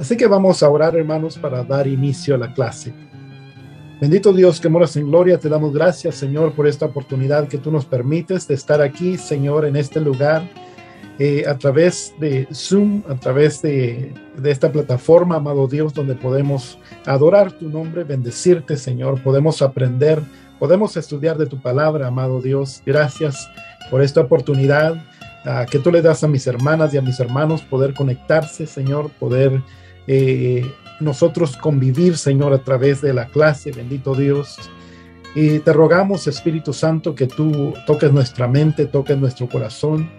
Así que vamos a orar, hermanos, para dar inicio a la clase. Bendito Dios que moras en gloria, te damos gracias, Señor, por esta oportunidad que tú nos permites de estar aquí, Señor, en este lugar, a través de Zoom, a través de esta plataforma, amado Dios, donde podemos adorar tu nombre, bendecirte, Señor, podemos aprender, podemos estudiar de tu palabra, amado Dios. Gracias por esta oportunidad que tú le das a mis hermanas y a mis hermanos, poder conectarse, Señor, poder nosotros convivir, Señor, a través de la clase, bendito Dios. Y te rogamos, Espíritu Santo, que tú toques nuestra mente, toques nuestro corazón,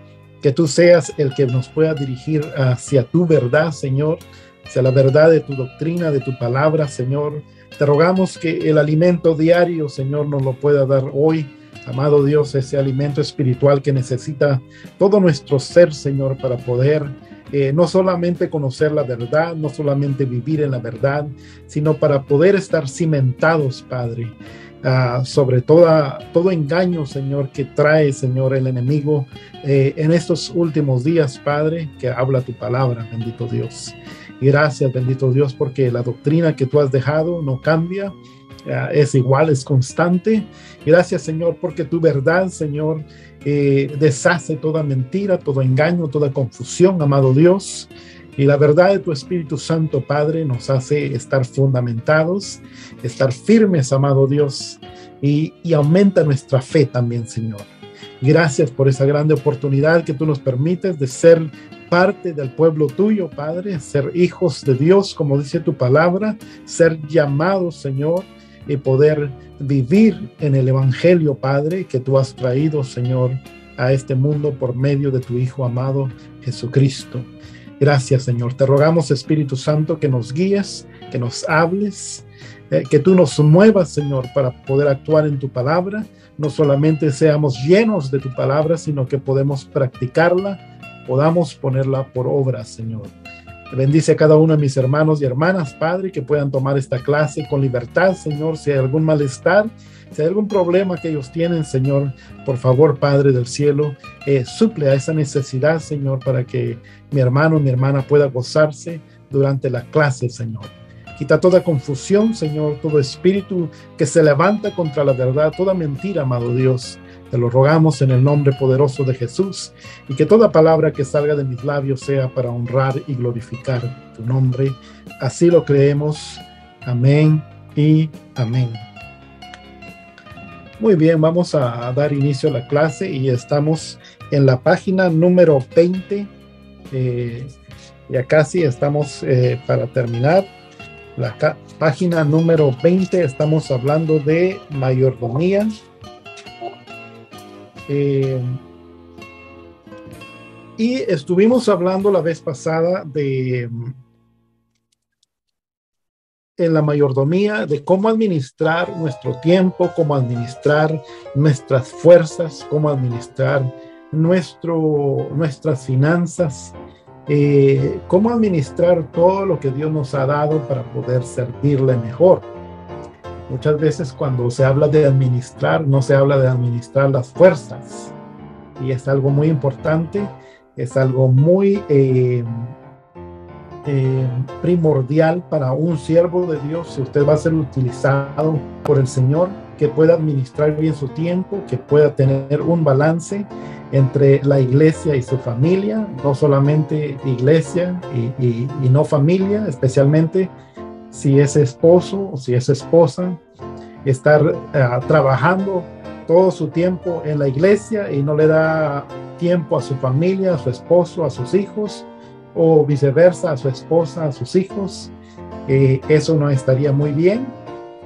que tú seas el que nos pueda dirigir hacia tu verdad, Señor, hacia la verdad de tu doctrina, de tu palabra, Señor. Te rogamos que el alimento diario, Señor, nos lo pueda dar hoy, amado Dios, ese alimento espiritual que necesita todo nuestro ser, Señor, para poder no solamente conocer la verdad, no solamente vivir en la verdad, sino para poder estar cimentados, Padre, sobre todo engaño, Señor, que trae, Señor, el enemigo en estos últimos días, Padre, que habla tu palabra, bendito Dios. Y gracias, bendito Dios, porque la doctrina que tú has dejado no cambia, es igual, es constante. Gracias, Señor, porque tu verdad, Señor, deshace toda mentira, todo engaño, toda confusión, amado Dios. Y la verdad de tu Espíritu Santo, Padre, nos hace estar fundamentados, estar firmes, amado Dios, y aumenta nuestra fe también, Señor. Gracias por esa grande oportunidad que tú nos permites de ser parte del pueblo tuyo, Padre, ser hijos de Dios, como dice tu palabra, ser llamados, Señor, y poder vivir en el Evangelio, Padre, que tú has traído, Señor, a este mundo por medio de tu Hijo amado, Jesucristo. Gracias, Señor. Te rogamos, Espíritu Santo, que nos guíes, que nos hables, que tú nos muevas, Señor, para poder actuar en tu palabra. No solamente seamos llenos de tu palabra, sino que podemos practicarla, podamos ponerla por obra, Señor. Bendice a cada uno de mis hermanos y hermanas, Padre, que puedan tomar esta clase con libertad, Señor. Si hay algún malestar, si hay algún problema que ellos tienen, Señor, por favor, Padre del cielo, suple a esa necesidad, Señor, para que mi hermano, mi hermana pueda gozarse durante la clase, Señor. Quita toda confusión, Señor, todo espíritu que se levanta contra la verdad, toda mentira, amado Dios. Te lo rogamos en el nombre poderoso de Jesús, y que toda palabra que salga de mis labios sea para honrar y glorificar tu nombre. Así lo creemos. Amén y amén. Muy bien, vamos a dar inicio a la clase y estamos en la página número 20. Ya casi estamos para terminar. La página número 20, estamos hablando de mayordomía. Y estuvimos hablando la vez pasada en la mayordomía, de cómo administrar nuestro tiempo, cómo administrar nuestras fuerzas, cómo administrar nuestras finanzas, cómo administrar todo lo que Dios nos ha dado para poder servirle mejor. Muchas veces cuando se habla de administrar, no se habla de administrar las fuerzas. Y es algo muy importante, es algo muy primordial para un siervo de Dios. Si usted va a ser utilizado por el Señor, que pueda administrar bien su tiempo, que pueda tener un balance entre la iglesia y su familia, no solamente iglesia y no familia, especialmente si es esposo o si es esposa, estar trabajando todo su tiempo en la iglesia y no le da tiempo a su familia, a su esposo, a sus hijos, o viceversa, a su esposa, a sus hijos. Eso no estaría muy bien.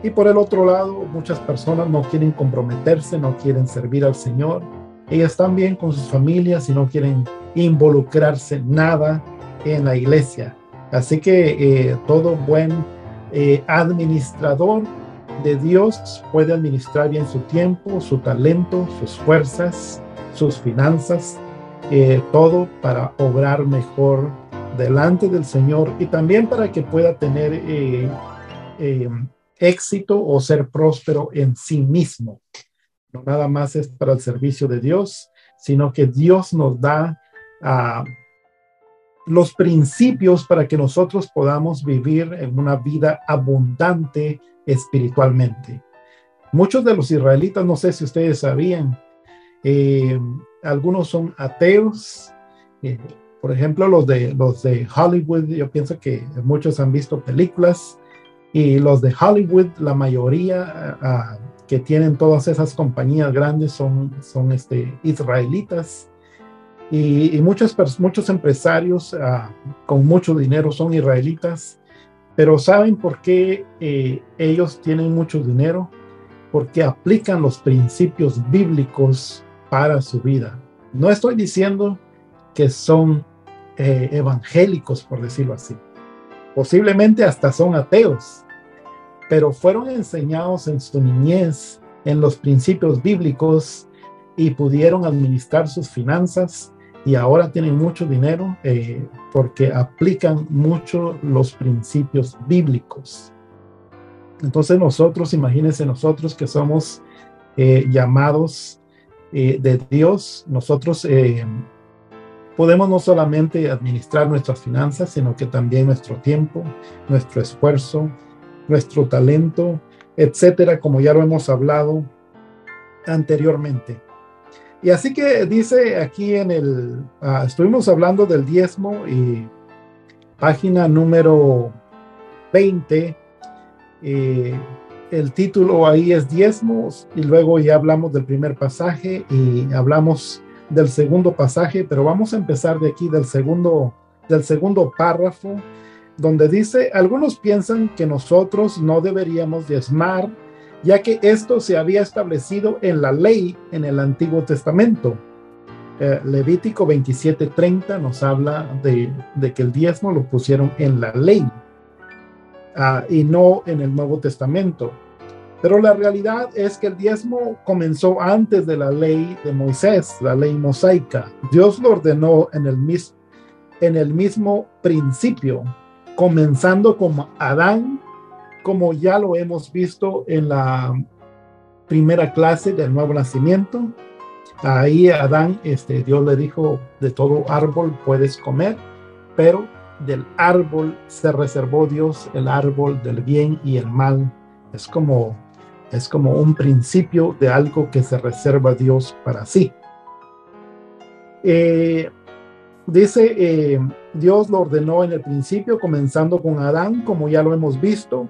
Y por el otro lado, muchas personas no quieren comprometerse, no quieren servir al Señor. Ellas están bien con sus familias y no quieren involucrarse nada en la iglesia. Así que todo buen administrador de Dios puede administrar bien su tiempo, su talento, sus fuerzas, sus finanzas, todo para obrar mejor delante del Señor y también para que pueda tener éxito o ser próspero en sí mismo. No nada más es para el servicio de Dios, sino que Dios nos da los principios para que nosotros podamos vivir en una vida abundante espiritualmente. Muchos de los israelitas, no sé si ustedes sabían, eh, algunos son ateos. eh, por ejemplo, los de Hollywood, yo pienso que muchos han visto películas, y los de Hollywood, la mayoría que tienen todas esas compañías grandes son israelitas. Y muchos empresarios con mucho dinero son israelitas, pero ¿saben por qué ellos tienen mucho dinero? Porque aplican los principios bíblicos para su vida. No estoy diciendo que son evangélicos, por decirlo así. Posiblemente hasta son ateos, pero fueron enseñados en su niñez en los principios bíblicos y pudieron administrar sus finanzas, y ahora tienen mucho dinero porque aplican mucho los principios bíblicos. Entonces nosotros, imagínense nosotros que somos llamados de Dios, nosotros podemos no solamente administrar nuestras finanzas, sino que también nuestro tiempo, nuestro esfuerzo, nuestro talento, etcétera, como ya lo hemos hablado anteriormente. Y así que dice aquí estuvimos hablando del diezmo, y página número 20, el título ahí es diezmos, y luego ya hablamos del primer pasaje y hablamos del segundo pasaje, pero vamos a empezar de aquí del segundo párrafo, donde dice: algunos piensan que nosotros no deberíamos diezmar, ya que esto se había establecido en la ley en el Antiguo Testamento. Levítico 27:30 nos habla de que el diezmo lo pusieron en la ley y no en el Nuevo Testamento. Pero la realidad es que el diezmo comenzó antes de la ley de Moisés, la ley mosaica. Dios lo ordenó en el mismo principio, comenzando con Adán, como ya lo hemos visto en la primera clase del nuevo nacimiento. Ahí a Adán, Dios le dijo: de todo árbol puedes comer, pero del árbol se reservó Dios el árbol del bien y el mal. Es como un principio de algo que se reserva Dios para sí. Dice, Dios lo ordenó en el principio, comenzando con Adán, como ya lo hemos visto,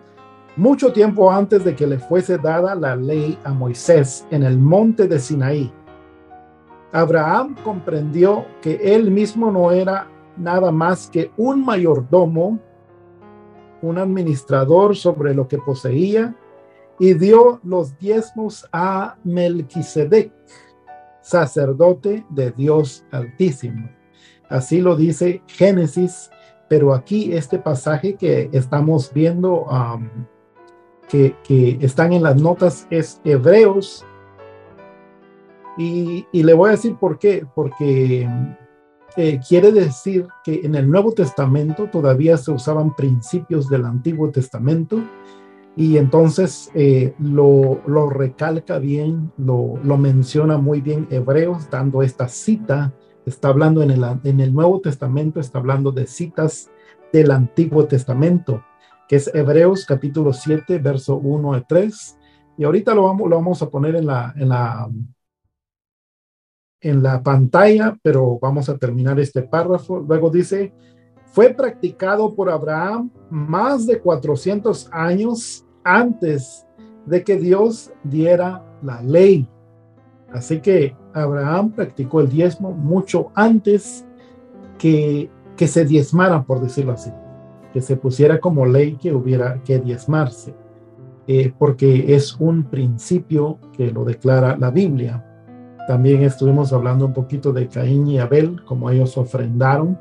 mucho tiempo antes de que le fuese dada la ley a Moisés en el monte de Sinaí. Abraham comprendió que él mismo no era nada más que un mayordomo, un administrador sobre lo que poseía, y dio los diezmos a Melquisedec, sacerdote de Dios Altísimo. Así lo dice Génesis, pero aquí este pasaje que estamos viendo, que están en las notas, es Hebreos, y le voy a decir por qué, porque quiere decir que en el Nuevo Testamento todavía se usaban principios del Antiguo Testamento, y entonces lo recalca bien, lo menciona muy bien Hebreos, dando esta cita. Está hablando en el Nuevo Testamento, está hablando de citas del Antiguo Testamento, que es Hebreos capítulo 7, verso 1 a 3. Y ahorita lo vamos a poner en la pantalla, pero vamos a terminar este párrafo. Luego dice: fue practicado por Abraham más de 400 años antes de que Dios diera la ley. Así que Abraham practicó el diezmo mucho antes que se diezmara, por decirlo así, que se pusiera como ley que hubiera que diezmarse, porque es un principio que lo declara la Biblia. También estuvimos hablando un poquito de Caín y Abel, como ellos ofrendaron.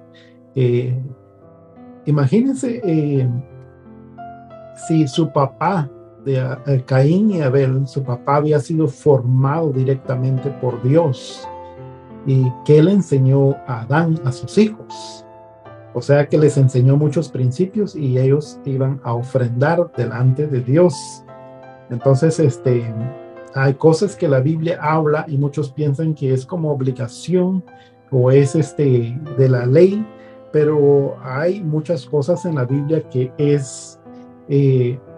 Imagínense si su papá, de Caín y Abel, su papá había sido formado directamente por Dios, y que él enseñó a Adán, a sus hijos. O sea que les enseñó muchos principios y ellos iban a ofrendar delante de Dios. Entonces, hay cosas que la Biblia habla y muchos piensan que es como obligación o es de la ley, pero hay muchas cosas en la Biblia que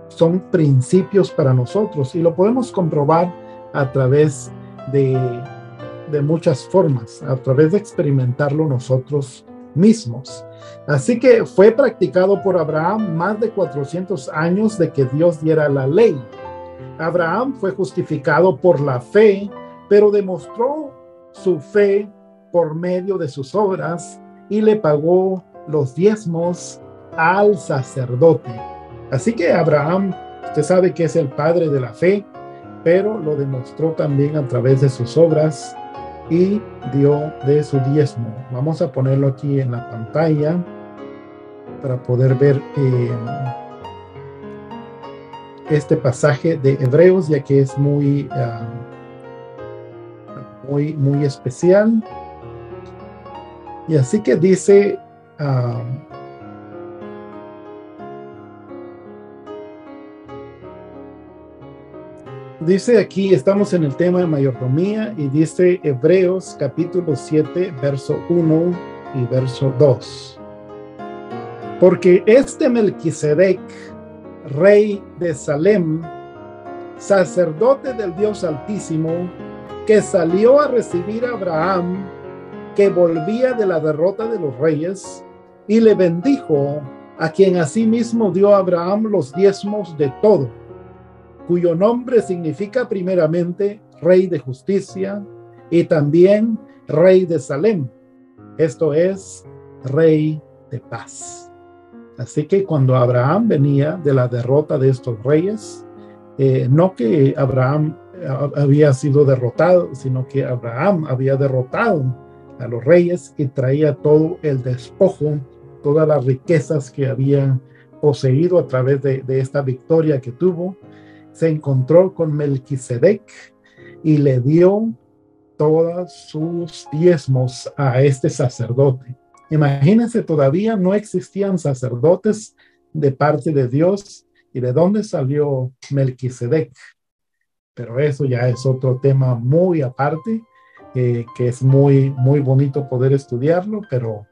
son principios para nosotros y lo podemos comprobar a través de muchas formas, a través de experimentarlo nosotros mismos. Así que fue practicado por Abraham más de 400 años de que Dios diera la ley. Abraham fue justificado por la fe, pero demostró su fe por medio de sus obras y le pagó los diezmos al sacerdote. Así que Abraham, usted sabe que es el padre de la fe, pero lo demostró también a través de sus obras y dio de su diezmo. Vamos a ponerlo aquí en la pantalla para poder ver este pasaje de Hebreos, ya que es muy especial. Y así que dice, dice aquí, estamos en el tema de mayordomía, y dice Hebreos capítulo 7, verso 1 y verso 2. Porque este Melquisedec, rey de Salem, sacerdote del Dios Altísimo, que salió a recibir a Abraham, que volvía de la derrota de los reyes, y le bendijo, a quien asimismo dio a Abraham los diezmos de todo, cuyo nombre significa primeramente Rey de Justicia y también Rey de Salem, esto es, Rey de Paz. Así que cuando Abraham venía de la derrota de estos reyes, no que Abraham había sido derrotado, sino que Abraham había derrotado a los reyes y traía todo el despojo, todas las riquezas que habían poseído a través de esta victoria que tuvo. Se encontró con Melquisedec y le dio todos sus diezmos a este sacerdote. Imagínense, todavía no existían sacerdotes de parte de Dios. ¿Y de dónde salió Melquisedec? Pero eso ya es otro tema muy aparte, que es muy bonito poder estudiarlo, pero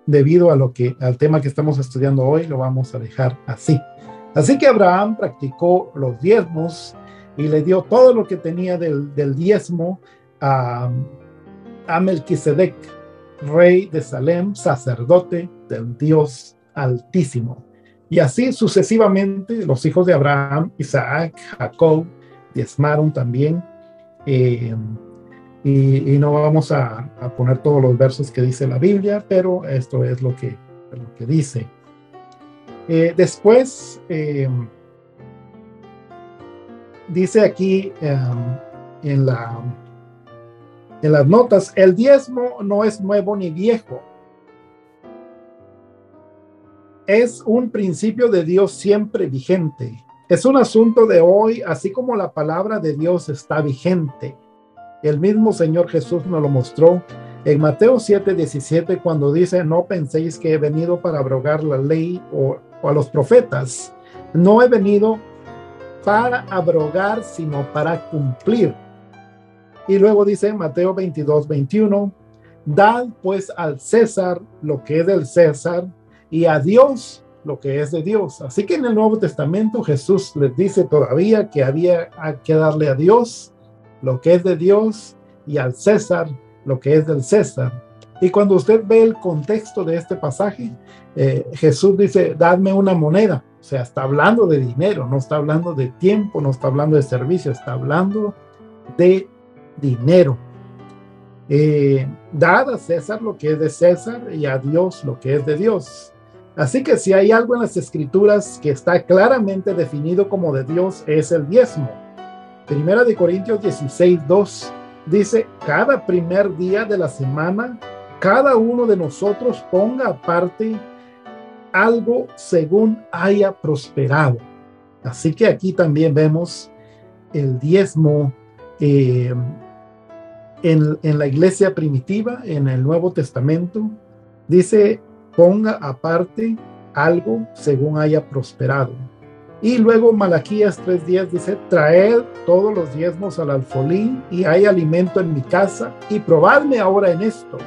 debido al tema que estamos estudiando hoy, lo vamos a dejar así. Así que Abraham practicó los diezmos y le dio todo lo que tenía del diezmo a Melquisedec, rey de Salem, sacerdote del Dios Altísimo. Y así sucesivamente los hijos de Abraham, Isaac, Jacob, diezmaron también. Y no vamos a poner todos los versos que dice la Biblia, pero esto es lo que dice. Después dice aquí en las notas, el diezmo no es nuevo ni viejo. Es un principio de Dios siempre vigente. Es un asunto de hoy, así como la palabra de Dios está vigente. El mismo Señor Jesús nos lo mostró en Mateo 7:17, cuando dice, no penséis que he venido para abrogar la ley o a los profetas. No he venido para abrogar, sino para cumplir. Y luego dice Mateo 22:21, dad pues al César lo que es del César y a Dios lo que es de Dios. Así que en el Nuevo Testamento Jesús les dice todavía que había que darle a Dios lo que es de Dios y al César lo que es del César. Y cuando usted ve el contexto de este pasaje, Jesús dice, dadme una moneda. O sea, está hablando de dinero, no está hablando de tiempo, no está hablando de servicio, está hablando de dinero. Dad a César lo que es de César y a Dios lo que es de Dios. Así que si hay algo en las Escrituras que está claramente definido como de Dios, es el diezmo. Primera de Corintios 16:2 dice, cada primer día de la semana, cada uno de nosotros ponga aparte algo según haya prosperado. Así que aquí también vemos el diezmo en la iglesia primitiva, en el Nuevo Testamento. Dice, ponga aparte algo según haya prosperado. Y luego Malaquías 3:10 dice, traed todos los diezmos al alfolí y hay alimento en mi casa y probadme ahora en esto.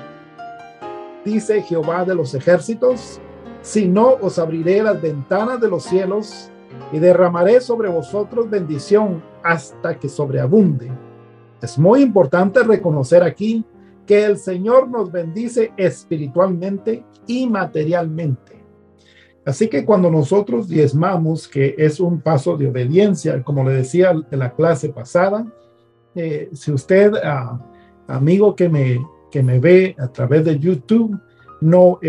dice Jehová de los ejércitos, si no os abriré las ventanas de los cielos y derramaré sobre vosotros bendición hasta que sobreabunde. Es muy importante reconocer aquí que el Señor nos bendice espiritualmente y materialmente. Así que cuando nosotros diezmamos, que es un paso de obediencia, como le decía en la clase pasada, si usted, amigo que me ve a través de YouTube, no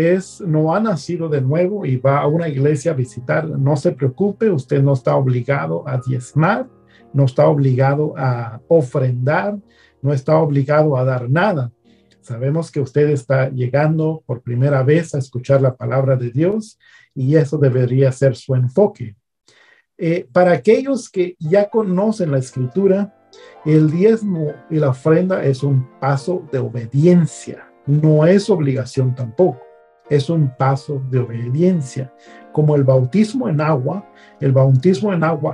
ha nacido de nuevo y va a una iglesia a visitar, no se preocupe, usted no está obligado a diezmar, no está obligado a ofrendar, no está obligado a dar nada. Sabemos que usted está llegando por primera vez a escuchar la palabra de Dios y eso debería ser su enfoque. Para aquellos que ya conocen la escritura, el diezmo y la ofrenda es un paso de obediencia, no es obligación tampoco, es un paso de obediencia. Como el bautismo en agua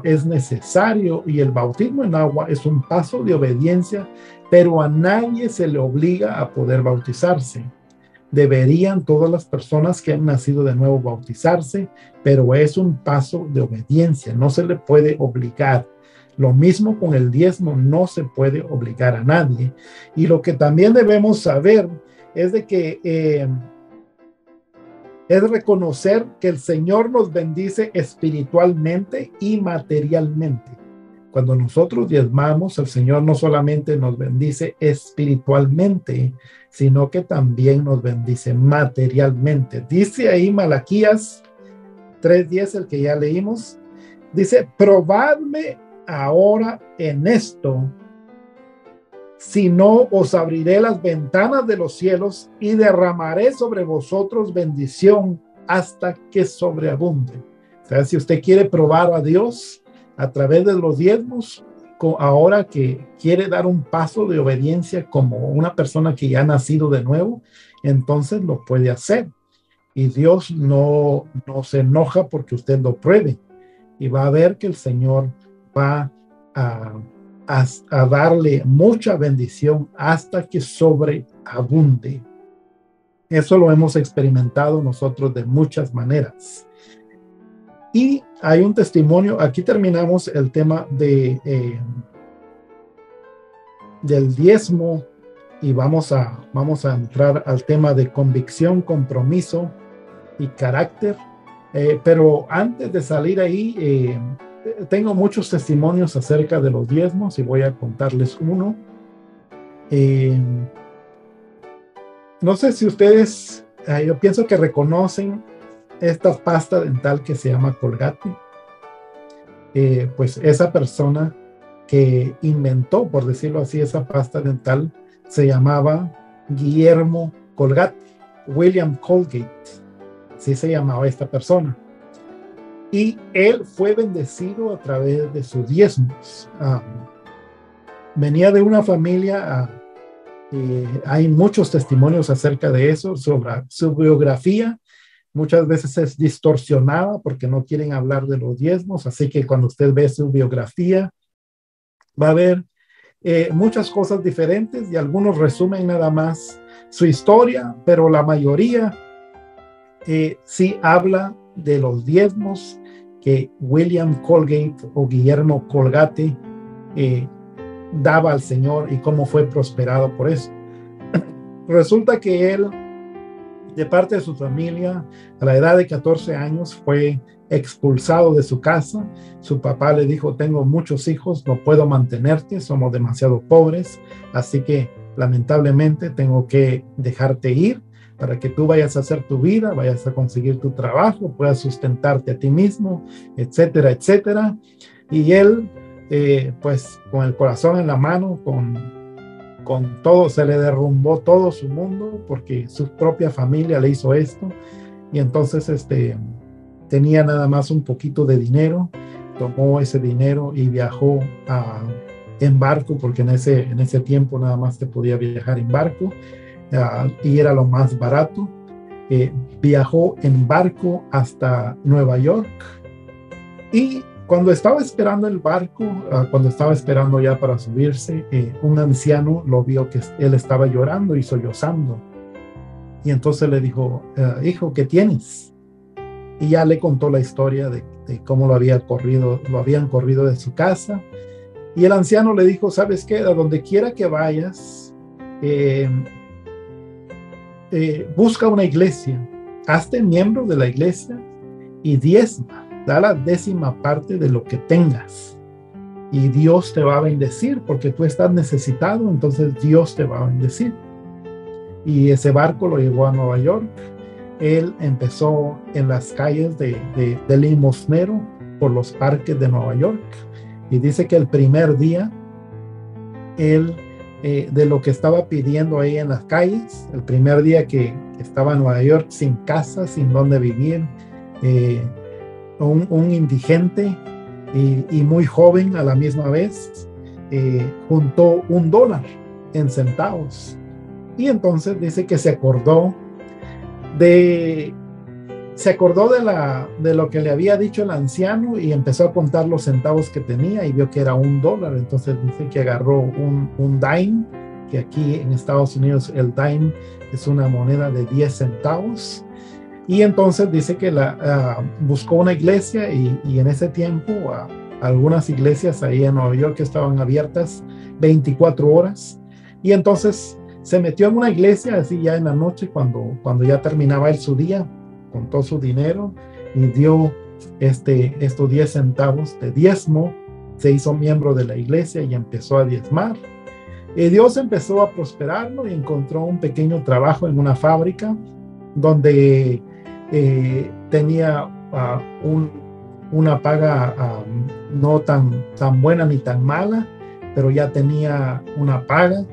es necesario y el bautismo en agua es un paso de obediencia, pero a nadie se le obliga a poder bautizarse. Deberían todas las personas que han nacido de nuevo bautizarse, pero es un paso de obediencia, no se le puede obligar. Lo mismo con el diezmo, no se puede obligar a nadie. Y lo que también debemos saber es de que es reconocer que el Señor nos bendice espiritualmente y materialmente. Cuando nosotros diezmamos, el Señor no solamente nos bendice espiritualmente, sino que también nos bendice materialmente. Dice ahí Malaquías 3:10, el que ya leímos, dice, probadme ahora en esto, si no os abriré las ventanas de los cielos y derramaré sobre vosotros bendición hasta que sobreabunde. O sea, si usted quiere probar a Dios a través de los diezmos, ahora que quiere dar un paso de obediencia como una persona que ya ha nacido de nuevo, entonces lo puede hacer. Y Dios no se enoja porque usted lo pruebe. Y va a ver que el Señor va a darle mucha bendición hasta que sobreabunde. Eso lo hemos experimentado nosotros de muchas maneras. Y hay un testimonio, aquí terminamos el tema del diezmo y vamos a entrar al tema de convicción, compromiso y carácter. Pero antes de salir ahí, tengo muchos testimonios acerca de los diezmos y voy a contarles uno. No sé si ustedes, yo pienso que reconocen esta pasta dental que se llama Colgate. Pues esa persona que inventó, por decirlo así, esa pasta dental se llamaba Guillermo Colgate, William Colgate, así se llamaba esta persona. Y él fue bendecido a través de sus diezmos. Venía de una familia, hay muchos testimonios acerca de eso, sobre su biografía. Muchas veces es distorsionada porque no quieren hablar de los diezmos, así que cuando usted ve su biografía, va a ver muchas cosas diferentes y algunos resumen nada más su historia, pero la mayoría sí habla de los diezmos que William Colgate o Guillermo Colgate daba al Señor y cómo fue prosperado por eso. Resulta que él, de parte de su familia, a la edad de 14 años, fue expulsado de su casa. Su papá le dijo, tengo muchos hijos, no puedo mantenerte, somos demasiado pobres, así que lamentablemente tengo que dejarte ir para que tú vayas a hacer tu vida, vayas a conseguir tu trabajo, puedas sustentarte a ti mismo, etcétera, etcétera. Y él, pues con el corazón en la mano, con todo, se le derrumbó todo su mundo porque su propia familia le hizo esto. Y entonces tenía nada más un poquito de dinero, tomó ese dinero y viajó en barco, porque en ese tiempo nada más te podía viajar en barco, y era lo más barato. Viajó en barco hasta Nueva York y cuando estaba esperando el barco, cuando estaba esperando ya para subirse, un anciano lo vio que él estaba llorando y sollozando. Y entonces le dijo, hijo, ¿qué tienes? Y ya le contó la historia de cómo lo habían corrido de su casa. Y el anciano le dijo, ¿sabes qué? A donde quiera que vayas, eh, busca una iglesia, hazte miembro de la iglesia y diezma, da la 10ª parte de lo que tengas. Y Dios te va a bendecir porque tú estás necesitado, entonces Dios te va a bendecir. Y ese barco lo llevó a Nueva York. Él empezó en las calles de limosnero por los parques de Nueva York. Y dice que el primer día, él, de lo que estaba pidiendo ahí en las calles, el primer día que estaba en Nueva York sin casa, sin dónde vivir, un indigente y muy joven a la misma vez, juntó $1 en centavos. Y entonces dice que se acordó de lo que le había dicho el anciano y empezó a contar los centavos que tenía y vio que era $1. Entonces dice que agarró un dime, que aquí en Estados Unidos el dime es una moneda de 10 centavos. Y entonces dice que buscó una iglesia y en ese tiempo algunas iglesias ahí en Nueva York estaban abiertas 24 horas. Y entonces se metió en una iglesia así ya en la noche cuando ya terminaba él su día, contó su dinero y dio estos 10 centavos de diezmo, se hizo miembro de la iglesia y empezó a diezmar. Y Dios empezó a prosperarlo y encontró un pequeño trabajo en una fábrica donde tenía una paga no tan buena ni tan mala, pero ya tenía una paga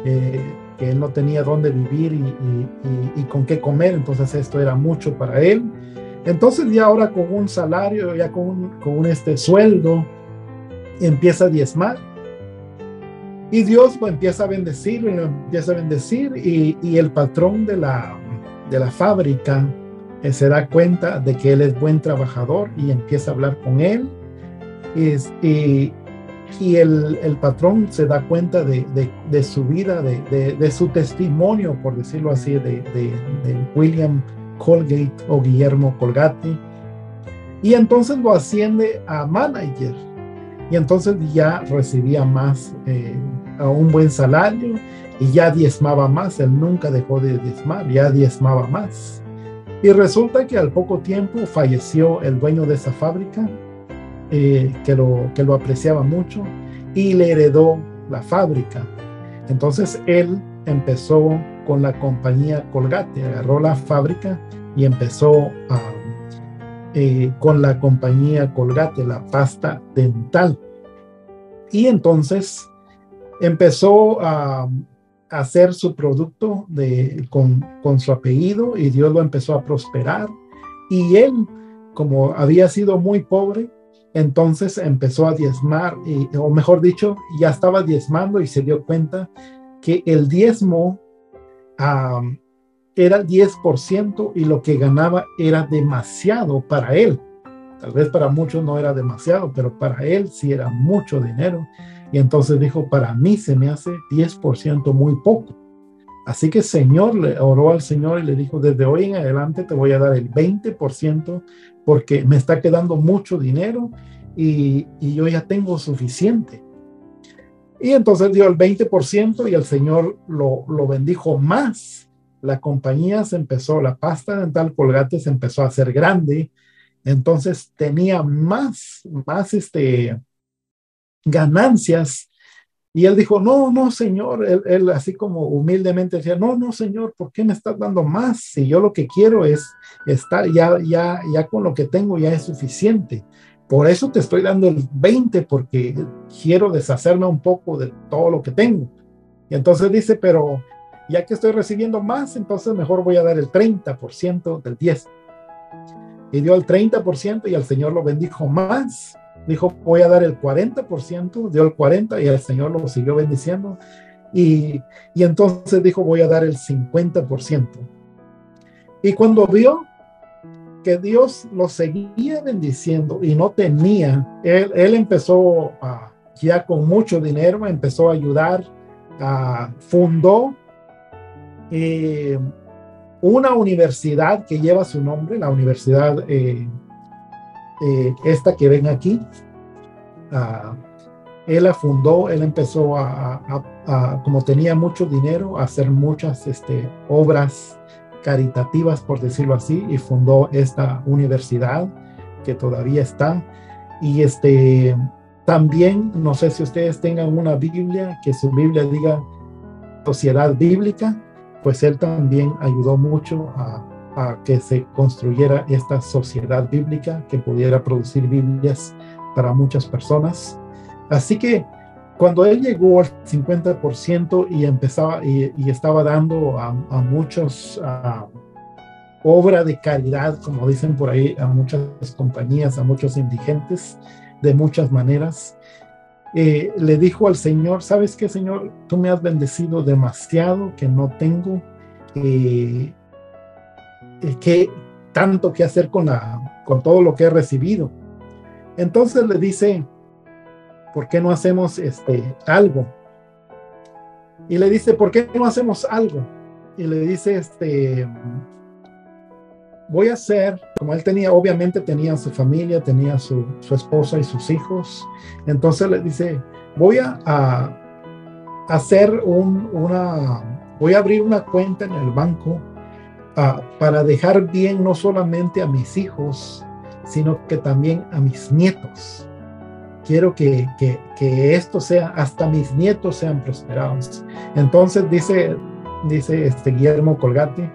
que él no tenía dónde vivir y con qué comer, entonces esto era mucho para él. Entonces ya ahora con un salario, ya con un sueldo, empieza a diezmar y Dios lo empieza a bendecir y el patrón de la fábrica se da cuenta de que él es buen trabajador y empieza a hablar con él y el patrón se da cuenta de su vida, de su testimonio, por decirlo así, de William Colgate o Guillermo Colgate, y entonces lo asciende a manager y entonces ya recibía más, a un buen salario y ya diezmaba más. Él nunca dejó de diezmar, ya diezmaba más. Y resulta que al poco tiempo falleció el dueño de esa fábrica, que lo apreciaba mucho y le heredó la fábrica. Entonces él empezó con la compañía Colgate, agarró la fábrica y empezó con la compañía Colgate, la pasta dental. Y entonces empezó a hacer su producto con su apellido y Dios lo empezó a prosperar. Y él, como había sido muy pobre, entonces empezó a diezmar, o mejor dicho, ya estaba diezmando y se dio cuenta que el diezmo era el 10% y lo que ganaba era demasiado para él. Tal vez para muchos no era demasiado, pero para él sí era mucho dinero. Y entonces dijo, para mí se me hace 10% muy poco. Así que le oró al Señor y le dijo, desde hoy en adelante te voy a dar el 20% porque me está quedando mucho dinero y yo ya tengo suficiente. Y entonces dio el 20% y el Señor lo bendijo más. La compañía la pasta dental Colgate se empezó a hacer grande. Entonces tenía más ganancias. Y él dijo, no, Señor, él así como humildemente decía, no, Señor, ¿por qué me estás dando más? Si yo lo que quiero es estar ya con lo que tengo ya es suficiente. Por eso te estoy dando el 20, porque quiero deshacerme un poco de todo lo que tengo. Y entonces dice, pero ya que estoy recibiendo más, entonces mejor voy a dar el 30% del 10. Y dio el 30% y el Señor lo bendijo más. Dijo, voy a dar el 40%, dio el 40% y el Señor lo siguió bendiciendo. Y entonces dijo, voy a dar el 50%. Y cuando vio que Dios lo seguía bendiciendo y no tenía, él empezó ya con mucho dinero, empezó a ayudar, fundó una universidad que lleva su nombre, la universidad esta que ven aquí. Uh, Él la fundó, él empezó como tenía mucho dinero, a hacer muchas obras caritativas, por decirlo así, y fundó esta universidad que todavía está. Y también, no sé si ustedes tengan una Biblia, que su Biblia diga Sociedad Bíblica, pues él también ayudó mucho a que se construyera esta sociedad bíblica que pudiera producir Biblias para muchas personas. Así que cuando él llegó al 50% y empezaba y estaba dando a muchos obra de caridad, como dicen por ahí, a muchas compañías, a muchos indigentes, de muchas maneras, le dijo al Señor: ¿sabes qué, Señor? Tú me has bendecido demasiado que no tengo tanto que hacer con todo lo que he recibido. Entonces le dice: ¿por qué no hacemos algo? Y le dice: ¿por qué no hacemos algo? Y le dice, voy a hacer, como él tenía, obviamente tenía su familia, tenía su esposa y sus hijos. Entonces le dice: voy a hacer voy a abrir una cuenta en el banco para dejar bien no solamente a mis hijos, sino que también a mis nietos. Quiero que esto sea, hasta mis nietos sean prosperados. Entonces dice Guillermo Colgate: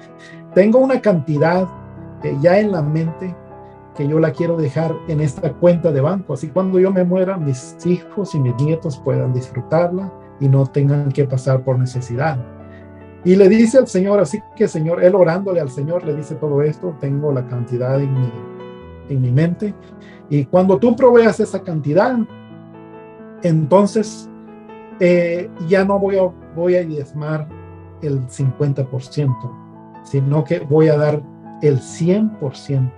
tengo una cantidad ya en la mente que yo la quiero dejar en esta cuenta de banco, así cuando yo me muera, mis hijos y mis nietos puedan disfrutarla y no tengan que pasar por necesidad. Y le dice al Señor, así que Señor, él orándole al Señor, le dice todo esto: tengo la cantidad en mi mente, y cuando tú proveas esa cantidad, entonces ya no voy a diezmar el 50%, sino que voy a dar el 100%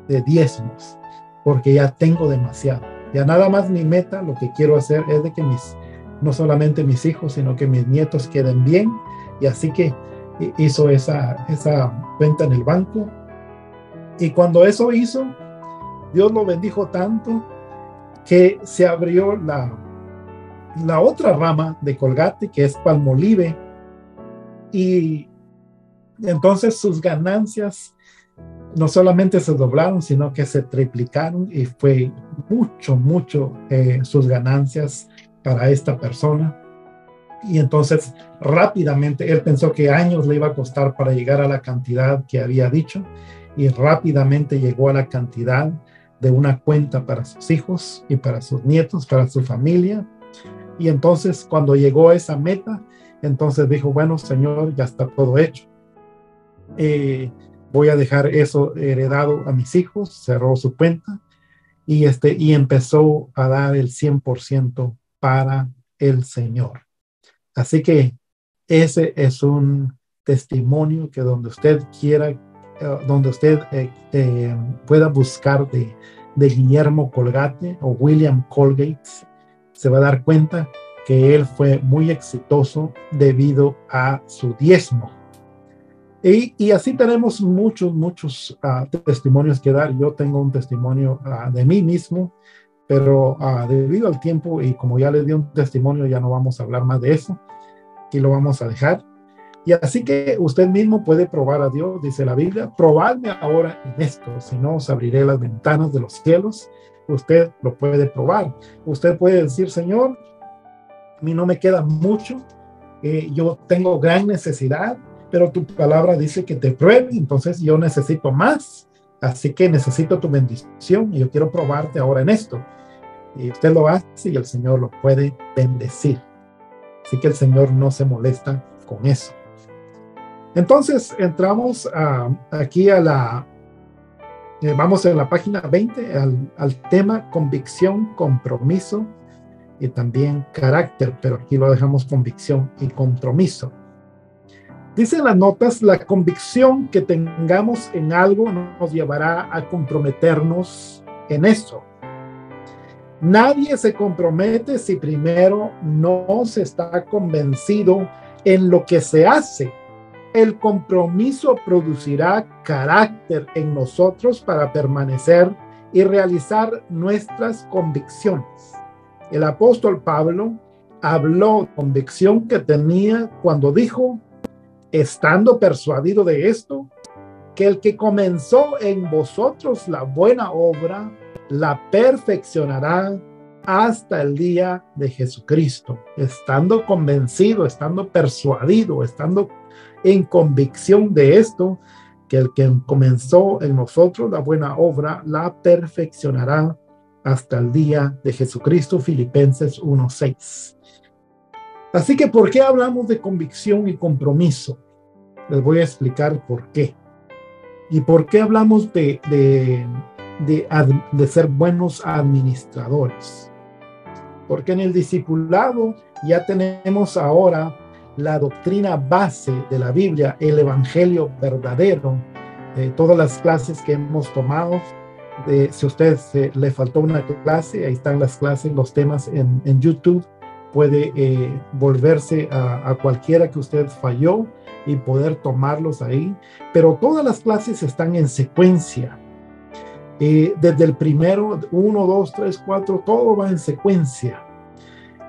de diezmos, porque ya tengo demasiado. Ya nada más mi meta, lo que quiero hacer es de que no solamente mis hijos, sino que mis nietos queden bien. Y así que hizo esa cuenta en el banco. Y cuando eso hizo, Dios lo bendijo tanto que se abrió la otra rama de Colgate, que es Palmolive, y entonces sus ganancias no solamente se doblaron, sino que se triplicaron, y fue mucho sus ganancias para esta persona. Y entonces rápidamente él pensó que años le iba a costar para llegar a la cantidad que había dicho, y rápidamente llegó a la cantidad de una cuenta para sus hijos y para sus nietos, para su familia. Y entonces cuando llegó a esa meta, entonces dijo: bueno, Señor, ya está todo hecho. Voy a dejar eso heredado a mis hijos. Cerró su cuenta y empezó a dar el 100% para el Señor. Así que ese es un testimonio que donde usted quiera, donde usted pueda buscar de Guillermo Colgate o William Colgate, se va a dar cuenta que él fue muy exitoso debido a su diezmo. Y así tenemos muchos testimonios que dar. Yo tengo un testimonio de mí mismo, pero debido al tiempo y como ya les di un testimonio, ya no vamos a hablar más de eso, y lo vamos a dejar. Y así que usted mismo puede probar a Dios, dice la Biblia: probadme ahora en esto, si no os abriré las ventanas de los cielos. Usted lo puede probar. Usted puede decir: Señor, a mí no me queda mucho, yo tengo gran necesidad, pero tu palabra dice que te pruebe, entonces yo necesito más, así que necesito tu bendición y yo quiero probarte ahora en esto. Y usted lo hace y el Señor lo puede bendecir. Así que el Señor no se molesta con eso. Entonces entramos aquí vamos en la página 20 al tema convicción, compromiso y también carácter, pero aquí lo dejamos convicción y compromiso. Dice en las notas: la convicción que tengamos en algo nos llevará a comprometernos en eso. Nadie se compromete si primero no se está convencido en lo que se hace. El compromiso producirá carácter en nosotros para permanecer y realizar nuestras convicciones. El apóstol Pablo habló de convicción que tenía cuando dijo, estando persuadido de esto, que el que comenzó en vosotros la buena obra, la perfeccionará hasta el día de Jesucristo. Estando convencido, estando persuadido, estando en convicción de esto, que el que comenzó en nosotros la buena obra, la perfeccionará hasta el día de Jesucristo. Filipenses 1:6. Así que, ¿por qué hablamos de convicción y compromiso? Les voy a explicar por qué. ¿Y por qué hablamos de ser buenos administradores? Porque en el discipulado ya tenemos ahora la doctrina base de la Biblia, el evangelio verdadero. Todas las clases que hemos tomado, si a usted le faltó una clase, ahí están las clases, los temas en YouTube. Puede volverse a cualquiera que usted falló y poder tomarlos ahí, pero todas las clases están en secuencia. Desde el primero, 1, 2, 3, 4, todo va en secuencia.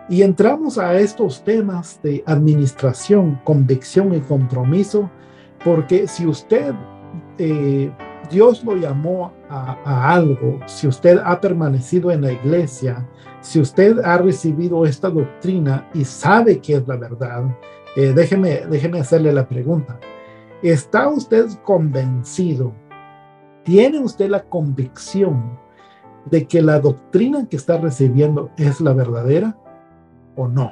Y entramos a estos temas de administración, convicción y compromiso, porque si usted, Dios lo llamó a algo, si usted ha permanecido en la iglesia, si usted ha recibido esta doctrina y sabe que es la verdad, déjeme hacerle la pregunta. ¿Está usted convencido? ¿Tiene usted la convicción de que la doctrina que está recibiendo es la verdadera o no?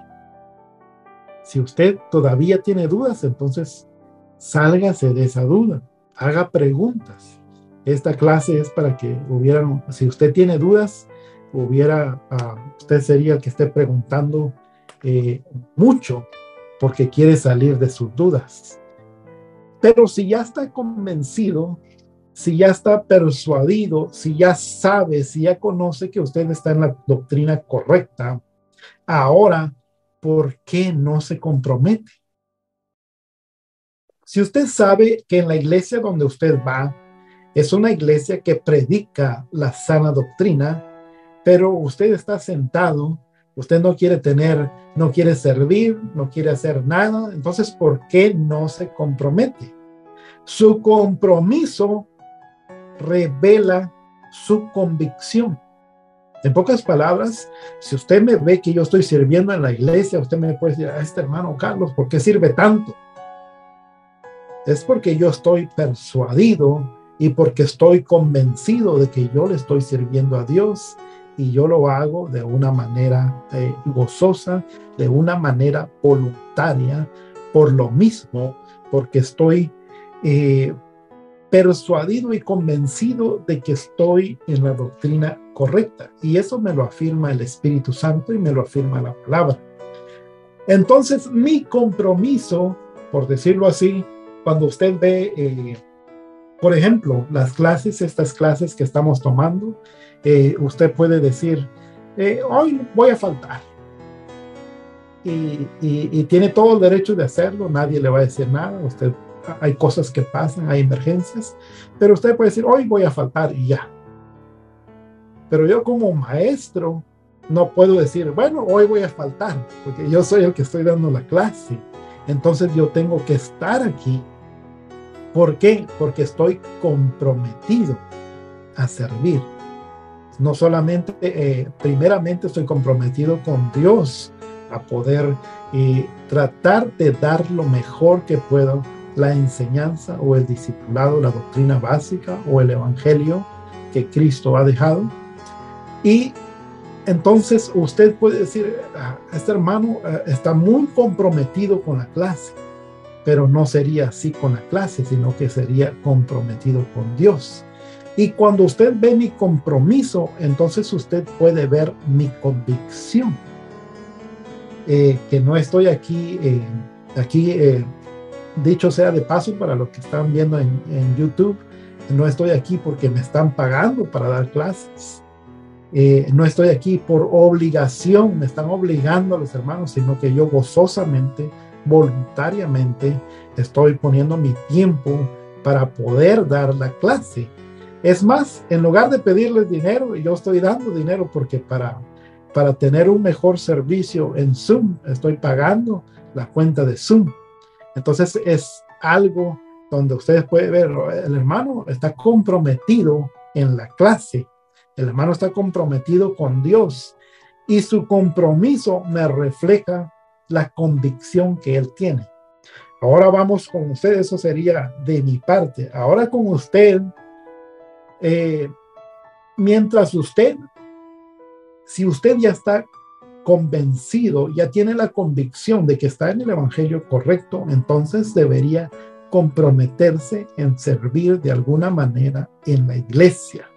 Si usted todavía tiene dudas, entonces sálgase de esa duda, haga preguntas. Esta clase es para que si usted tiene dudas, usted sería el que esté preguntando mucho porque quiere salir de sus dudas. Pero si ya está convencido, si ya está persuadido, si ya sabe, si ya conoce que usted está en la doctrina correcta, ahora, ¿por qué no se compromete? Si usted sabe que en la iglesia donde usted va es una iglesia que predica la sana doctrina, pero usted está sentado, usted no quiere servir, no quiere hacer nada, entonces, ¿por qué no se compromete? Su compromiso revela su convicción. En pocas palabras, si usted me ve que yo estoy sirviendo en la iglesia, usted me puede decir, este hermano Carlos, ¿por qué sirve tanto? Es porque yo estoy persuadido y porque estoy convencido de que yo le estoy sirviendo a Dios y yo lo hago de una manera gozosa, de una manera voluntaria, por lo mismo, porque estoy persuadido y convencido de que estoy en la doctrina correcta. Y eso me lo afirma el Espíritu Santo y me lo afirma la palabra. Entonces, mi compromiso, por decirlo así, cuando usted ve, por ejemplo, estas clases que estamos tomando, usted puede decir, hoy voy a faltar. Y tiene todo el derecho de hacerlo, nadie le va a decir nada. Hay cosas que pasan, hay emergencias, pero usted puede decir, hoy voy a faltar y ya. Pero yo como maestro no puedo decir, bueno, hoy voy a faltar, porque yo soy el que estoy dando la clase. Entonces yo tengo que estar aquí. ¿Por qué? Porque estoy comprometido a servir. No solamente, primeramente estoy comprometido con Dios a poder tratar de dar lo mejor que puedo, la enseñanza o el discipulado, la doctrina básica o el evangelio que Cristo ha dejado. Y entonces usted puede decir, este hermano está muy comprometido con la clase, pero no sería así con la clase, sino que sería comprometido con Dios. Y cuando usted ve mi compromiso, entonces usted puede ver mi convicción. Que no estoy aquí, dicho sea de paso para los que están viendo en YouTube, no estoy aquí porque me están pagando para dar clases. No estoy aquí por obligación, me están obligando a los hermanos, sino que yo gozosamente voluntariamente estoy poniendo mi tiempo para poder dar la clase. Es más, en lugar de pedirles dinero, yo estoy dando dinero porque para tener un mejor servicio en Zoom, estoy pagando la cuenta de Zoom. Entonces es algo donde ustedes pueden ver, el hermano está comprometido en la clase, el hermano está comprometido con Dios y su compromiso me refleja la convicción que él tiene. Ahora vamos con usted, eso sería de mi parte. Ahora con usted, mientras usted, si usted ya está convencido, ya tiene la convicción de que está en el evangelio correcto, entonces debería comprometerse en servir de alguna manera en la iglesia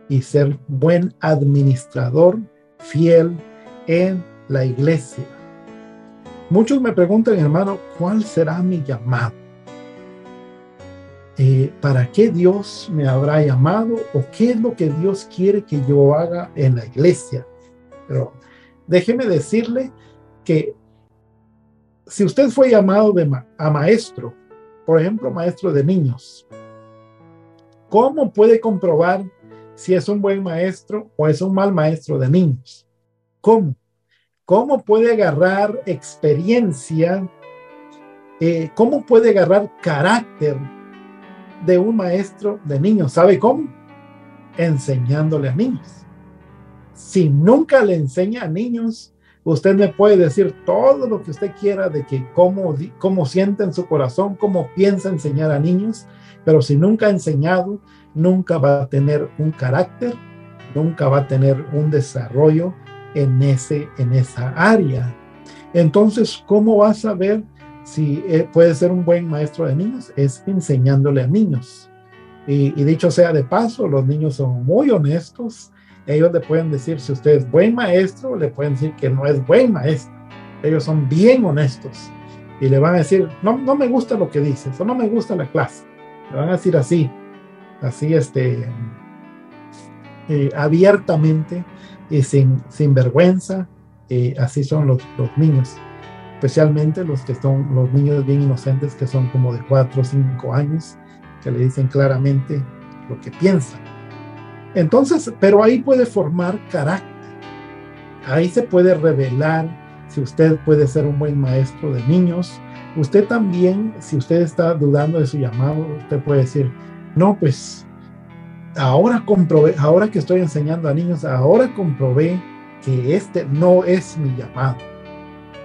y ser buen administrador fiel en la iglesia. Muchos me preguntan, hermano, ¿cuál será mi llamado? ¿Para qué Dios me habrá llamado? ¿O qué es lo que Dios quiere que yo haga en la iglesia? Pero déjeme decirle que si usted fue llamado a maestro, por ejemplo, maestro de niños, ¿cómo puede comprobar si es un buen maestro o es un mal maestro de niños? ¿Cómo? ¿Cómo puede agarrar experiencia? ¿Cómo puede agarrar carácter de un maestro de niños? ¿Sabe cómo? Enseñándole a niños. Si nunca le enseña a niños, usted me puede decir todo lo que usted quiera de que cómo siente en su corazón, cómo piensa enseñar a niños, pero si nunca ha enseñado, nunca va a tener un carácter, nunca va a tener un desarrollo en esa área. Entonces, ¿cómo va a saber si puede ser un buen maestro de niños? Es enseñándole a niños. Y dicho sea de paso, los niños son muy honestos. Ellos le pueden decir si usted es buen maestro, le pueden decir que no es buen maestro. Ellos son bien honestos y le van a decir, no me gusta lo que dices o no me gusta la clase. Le van a decir así abiertamente y sin vergüenza. Así son los niños, especialmente los niños bien inocentes que son como de 4 o 5 años, que le dicen claramente lo que piensan. Entonces, pero ahí puede formar carácter, ahí se puede revelar si usted puede ser un buen maestro de niños. Usted también, si usted está dudando de su llamado, usted puede decir, no, pues ahora que estoy enseñando a niños, ahora comprobé que este no es mi llamado.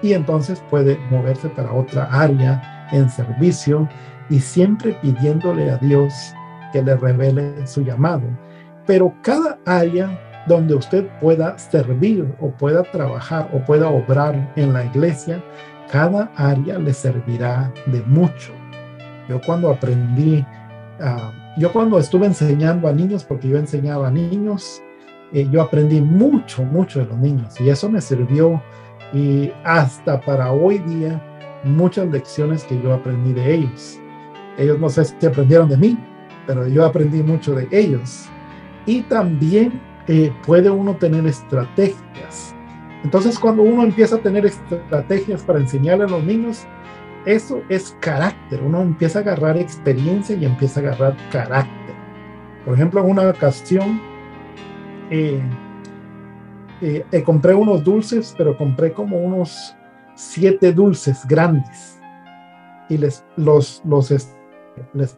Y entonces puede moverse para otra área en servicio y siempre pidiéndole a Dios que le revele su llamado. Pero cada área donde usted pueda servir o pueda trabajar o pueda obrar en la iglesia, cada área le servirá de mucho. Yo cuando estuve enseñando a niños, porque yo enseñaba a niños, yo aprendí mucho de los niños y eso me sirvió y hasta para hoy día muchas lecciones que yo aprendí de ellos. Ellos no sé si aprendieron de mí, pero yo aprendí mucho de ellos. Y también puede uno tener estrategias. Entonces, cuando uno empieza a tener estrategias para enseñarle a los niños, eso es carácter. Uno empieza a agarrar experiencia y empieza a agarrar carácter. Por ejemplo, en una ocasión compré unos dulces, pero compré como unos 7 dulces grandes y les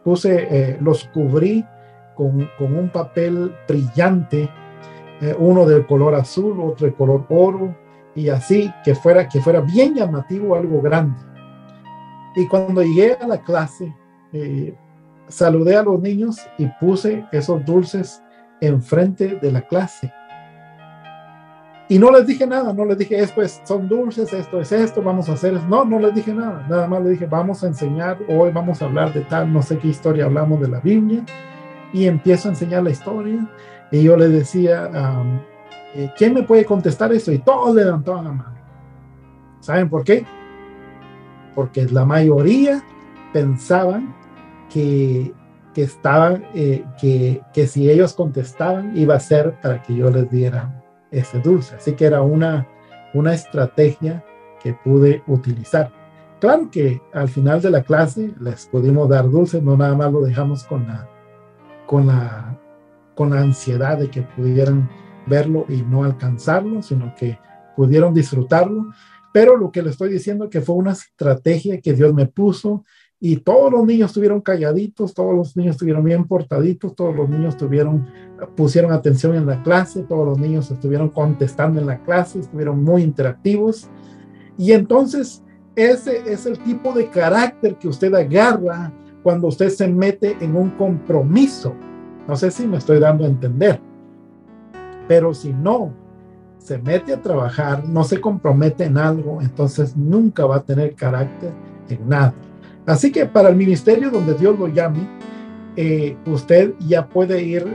puse, los cubrí con un papel brillante, uno de color azul, otro de color oro, y así que fuera bien llamativo, algo grande. Y cuando llegué a la clase, saludé a los niños y puse esos dulces enfrente de la clase. Y no les dije nada, no les dije, pues son dulces, esto es esto, vamos a hacer eso. No les dije nada, nada más les dije, vamos a enseñar, hoy vamos a hablar de tal, no sé qué historia hablamos de la Biblia. Y empiezo a enseñar la historia y yo le decía, ¿quién me puede contestar eso? Y todos levantaban la mano. ¿Saben por qué? Porque la mayoría pensaban que si ellos contestaban iba a ser para que yo les diera ese dulce. Así que era una estrategia que pude utilizar. claro que al final de la clase les pudimos dar dulces, no nada más lo dejamos con la, con la ansiedad de que pudieran verlo y no alcanzarlo, sino que pudieron disfrutarlo. Pero lo que le estoy diciendo que fue una estrategia que Dios me puso y todos los niños estuvieron calladitos, todos los niños estuvieron bien portaditos, todos los niños pusieron atención en la clase, todos los niños estuvieron contestando en la clase, estuvieron muy interactivos. Y entonces ese es el tipo de carácter que usted agarra cuando usted se mete en un compromiso. No sé si me estoy dando a entender, pero si no se mete a trabajar, no se compromete en algo, entonces nunca va a tener carácter en nada. Así que para el ministerio donde Dios lo llame, usted ya puede ir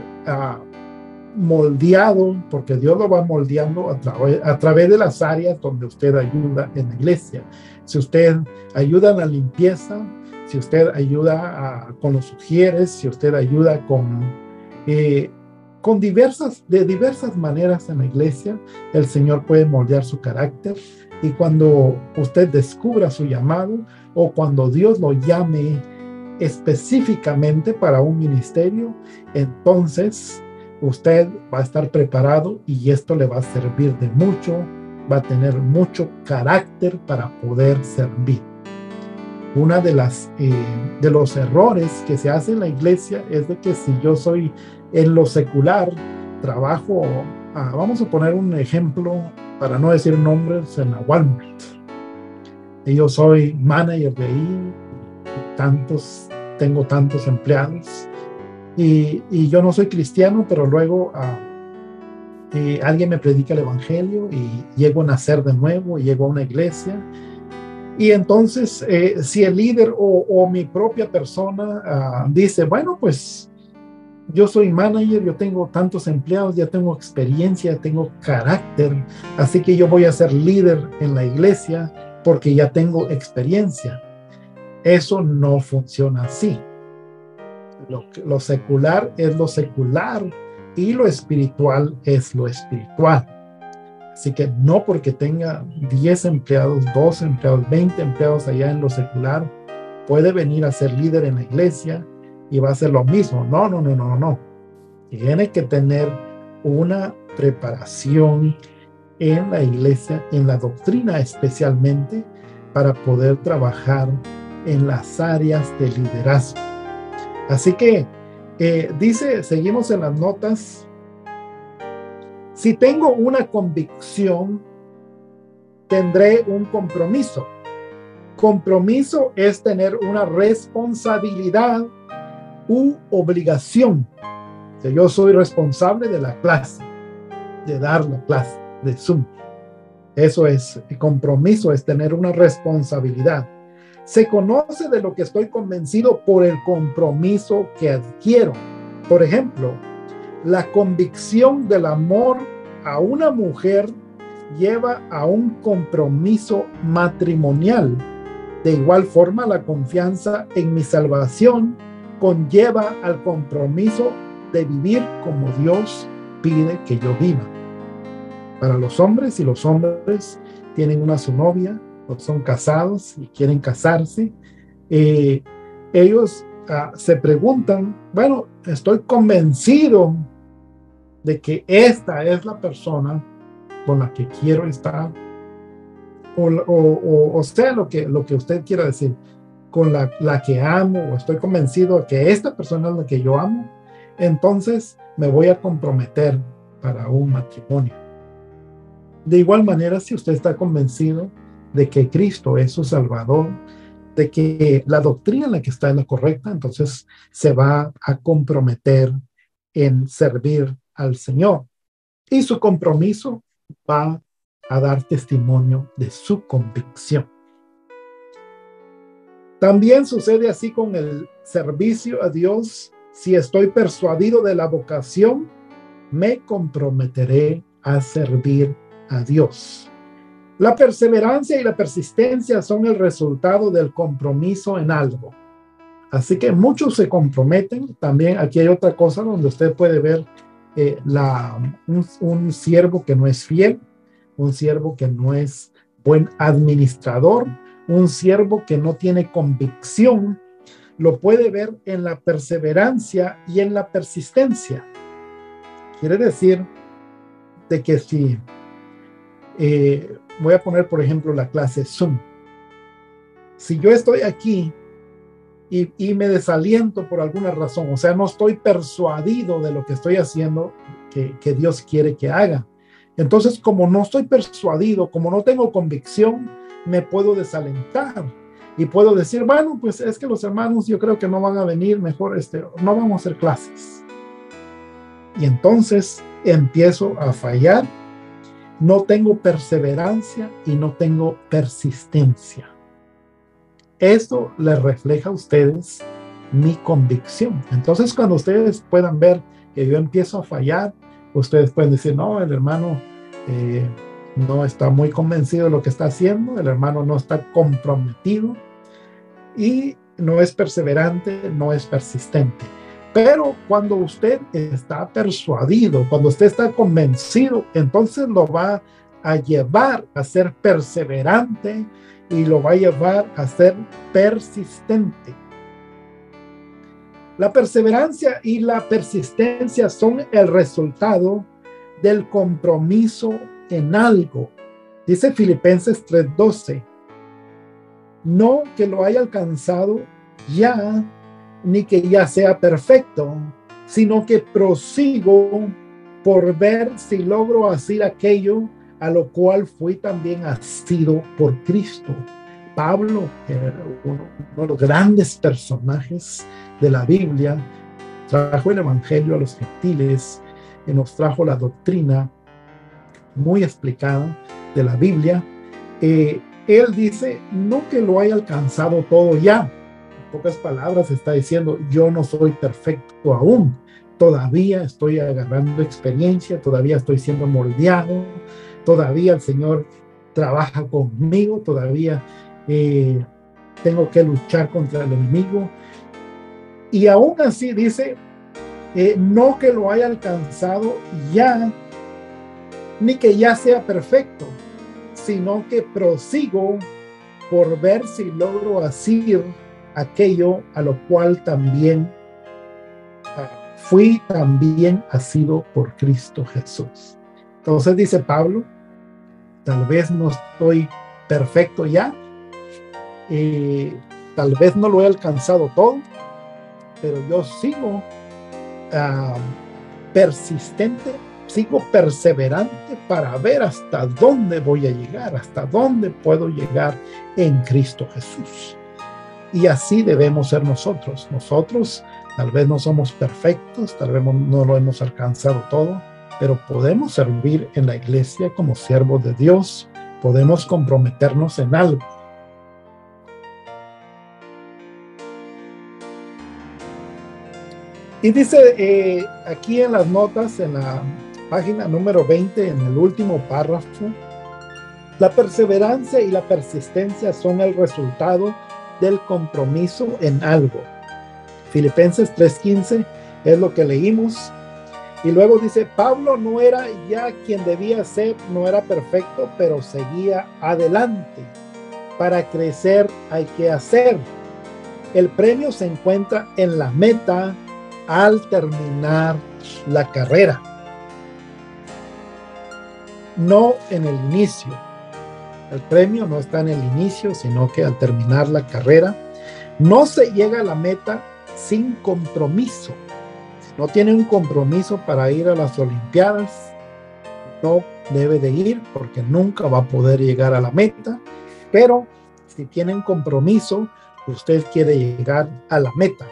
moldeado, porque Dios lo va moldeando a través de las áreas donde usted ayuda en la iglesia. Si usted ayuda en la limpieza, si usted ayuda con los sugieres, si usted ayuda de diversas maneras en la iglesia, el Señor puede moldear su carácter. Y cuando usted descubra su llamado o cuando Dios lo llame específicamente para un ministerio, entonces usted va a estar preparado y esto le va a servir de mucho, va a tener mucho carácter para poder servir. Una de los errores que se hace en la iglesia es de que si yo soy en lo secular, trabajo, vamos a poner un ejemplo, para no decir nombres, en la Walmart. Y yo soy manager de ahí, tengo tantos empleados, y yo no soy cristiano, pero luego alguien me predica el evangelio y llego a nacer de nuevo, y llego a una iglesia. Y entonces, si el líder o mi propia persona dice, bueno, pues yo soy manager, yo tengo tantos empleados, ya tengo experiencia, tengo carácter, así que yo voy a ser líder en la iglesia porque ya tengo experiencia. Eso no funciona así. Lo secular es lo secular y lo espiritual es lo espiritual. Así que no porque tenga 10 empleados, 12 empleados, 20 empleados allá en lo secular, puede venir a ser líder en la iglesia y va a hacer lo mismo. No. Tiene que tener una preparación en la iglesia, en la doctrina especialmente, para poder trabajar en las áreas de liderazgo. Así que seguimos en las notas. Si tengo una convicción, tendré un compromiso. Compromiso es tener una responsabilidad u obligación. O sea, yo soy responsable de la clase, de dar la clase de Zoom. Eso es, el compromiso es tener una responsabilidad. Se conoce de lo que estoy convencido por el compromiso que adquiero. Por ejemplo, la convicción del amor a una mujer lleva a un compromiso matrimonial. De igual forma, la confianza en mi salvación conlleva al compromiso de vivir como Dios pide que yo viva. Para los hombres, si los hombres tienen su novia o son casados y quieren casarse, ellos se preguntan, bueno, estoy convencido de que esta es la persona con la que quiero estar, o sea, lo que usted quiera decir, con la que amo, o estoy convencido de que esta persona es la que yo amo, entonces me voy a comprometer para un matrimonio. De igual manera, si usted está convencido de que Cristo es su Salvador, de que la doctrina en la que está es la correcta, entonces se va a comprometer en servir al Señor. Y su compromiso va a dar testimonio de su convicción. También sucede así con el servicio a Dios. Si estoy persuadido de la vocación, me comprometeré a servir a Dios. La perseverancia y la persistencia son el resultado del compromiso en algo. Así que muchos se comprometen. También aquí hay otra cosa donde usted puede ver un siervo que no es fiel, un siervo que no es buen administrador, Un siervo que no tiene convicción lo puede ver en la perseverancia y en la persistencia. Quiere decir de que si voy a poner, por ejemplo, la clase Zoom. Si yo estoy aquí y me desaliento por alguna razón, o sea, no estoy persuadido de lo que estoy haciendo que Dios quiere que haga. Entonces, como no estoy persuadido, como no tengo convicción, me puedo desalentar y puedo decir, bueno, pues es que los hermanos yo creo que no van a venir, mejor no vamos a hacer clases. Y entonces empiezo a fallar, no tengo perseverancia y no tengo persistencia. Esto les refleja a ustedes mi convicción. Entonces, cuando ustedes puedan ver que yo empiezo a fallar, ustedes pueden decir, no, el hermano no está muy convencido de lo que está haciendo, el hermano no está comprometido y no es perseverante, no es persistente. Pero cuando usted está persuadido, cuando usted está convencido, entonces lo va a llevar a ser perseverante y lo va a llevar a ser persistente. La perseverancia y la persistencia son el resultado del compromiso en algo. Dice Filipenses 3:12, no que lo haya alcanzado ya, ni que ya sea perfecto, sino que prosigo por ver si logro hacer aquello a lo cual fui también asido por Cristo. Pablo, uno de los grandes personajes de la Biblia, trajo el evangelio a los gentiles y nos trajo la doctrina muy explicada de la Biblia. Él dice, no que lo haya alcanzado todo ya. En pocas palabras está diciendo, yo no soy perfecto aún. Todavía estoy agarrando experiencia, todavía estoy siendo moldeado, todavía el Señor trabaja conmigo, todavía tengo que luchar contra el enemigo. Y aún así dice, no que lo haya alcanzado ya, ni que ya sea perfecto, sino que prosigo por ver si logro hacer aquello a lo cual también fui también asido por Cristo Jesús. Entonces dice Pablo, tal vez no estoy perfecto ya, tal vez no lo he alcanzado todo, pero yo sigo persistente, sigo perseverante para ver hasta dónde voy a llegar, hasta dónde puedo llegar en Cristo Jesús. Y así debemos ser nosotros. Nosotros tal vez no somos perfectos, tal vez no lo hemos alcanzado todo, pero podemos servir en la iglesia como siervos de Dios, podemos comprometernos en algo. Y dice aquí en las notas, en la página número 20, en el último párrafo, la perseverancia y la persistencia son el resultado del compromiso en algo. Filipenses 3:15 es lo que leímos. Y luego dice, Pablo no era ya quien debía ser, no era perfecto, pero seguía adelante. Para crecer hay que hacer. El premio se encuentra en la meta al terminar la carrera, no en el inicio. El premio no está en el inicio, sino que al terminar la carrera. No se llega a la meta sin compromiso. Si no tiene un compromiso para ir a las Olimpiadas, no debe de ir porque nunca va a poder llegar a la meta. Pero si tiene un compromiso, usted quiere llegar a la meta.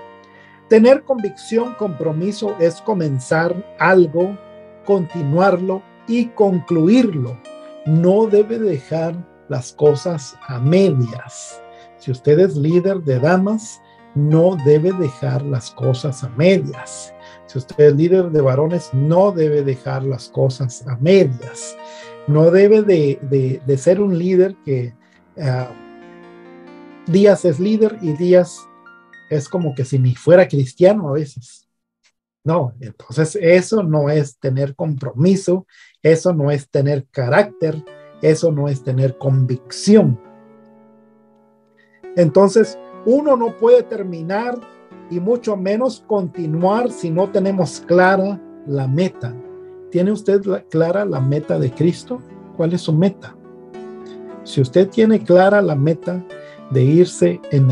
Tener convicción, compromiso es comenzar algo, continuarlo y concluirlo. No debe dejar las cosas a medias. Si usted es líder de damas, no debe dejar las cosas a medias. Si usted es líder de varones, no debe dejar las cosas a medias. No debe de ser un líder que días es líder y días es como que si ni fuera cristiano a veces. No, entonces eso no es tener compromiso, eso no es tener carácter, eso no es tener convicción. Entonces, uno no puede terminar y mucho menos continuar si no tenemos clara la meta. ¿Tiene usted clara la meta de Cristo? ¿Cuál es su meta? Si usted tiene clara la meta de irse en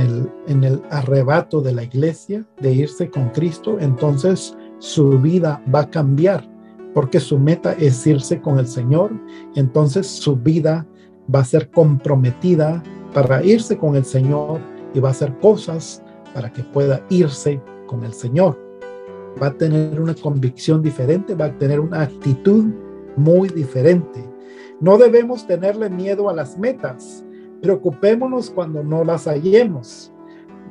el arrebato de la iglesia, de irse con Cristo, entonces su vida va a cambiar, porque su meta es irse con el Señor. Entonces su vida va a ser comprometida para irse con el Señor y va a hacer cosas para que pueda irse con el Señor. Va a tener una convicción diferente, va a tener una actitud muy diferente. No debemos tenerle miedo a las metas. Preocupémonos cuando no las hallemos.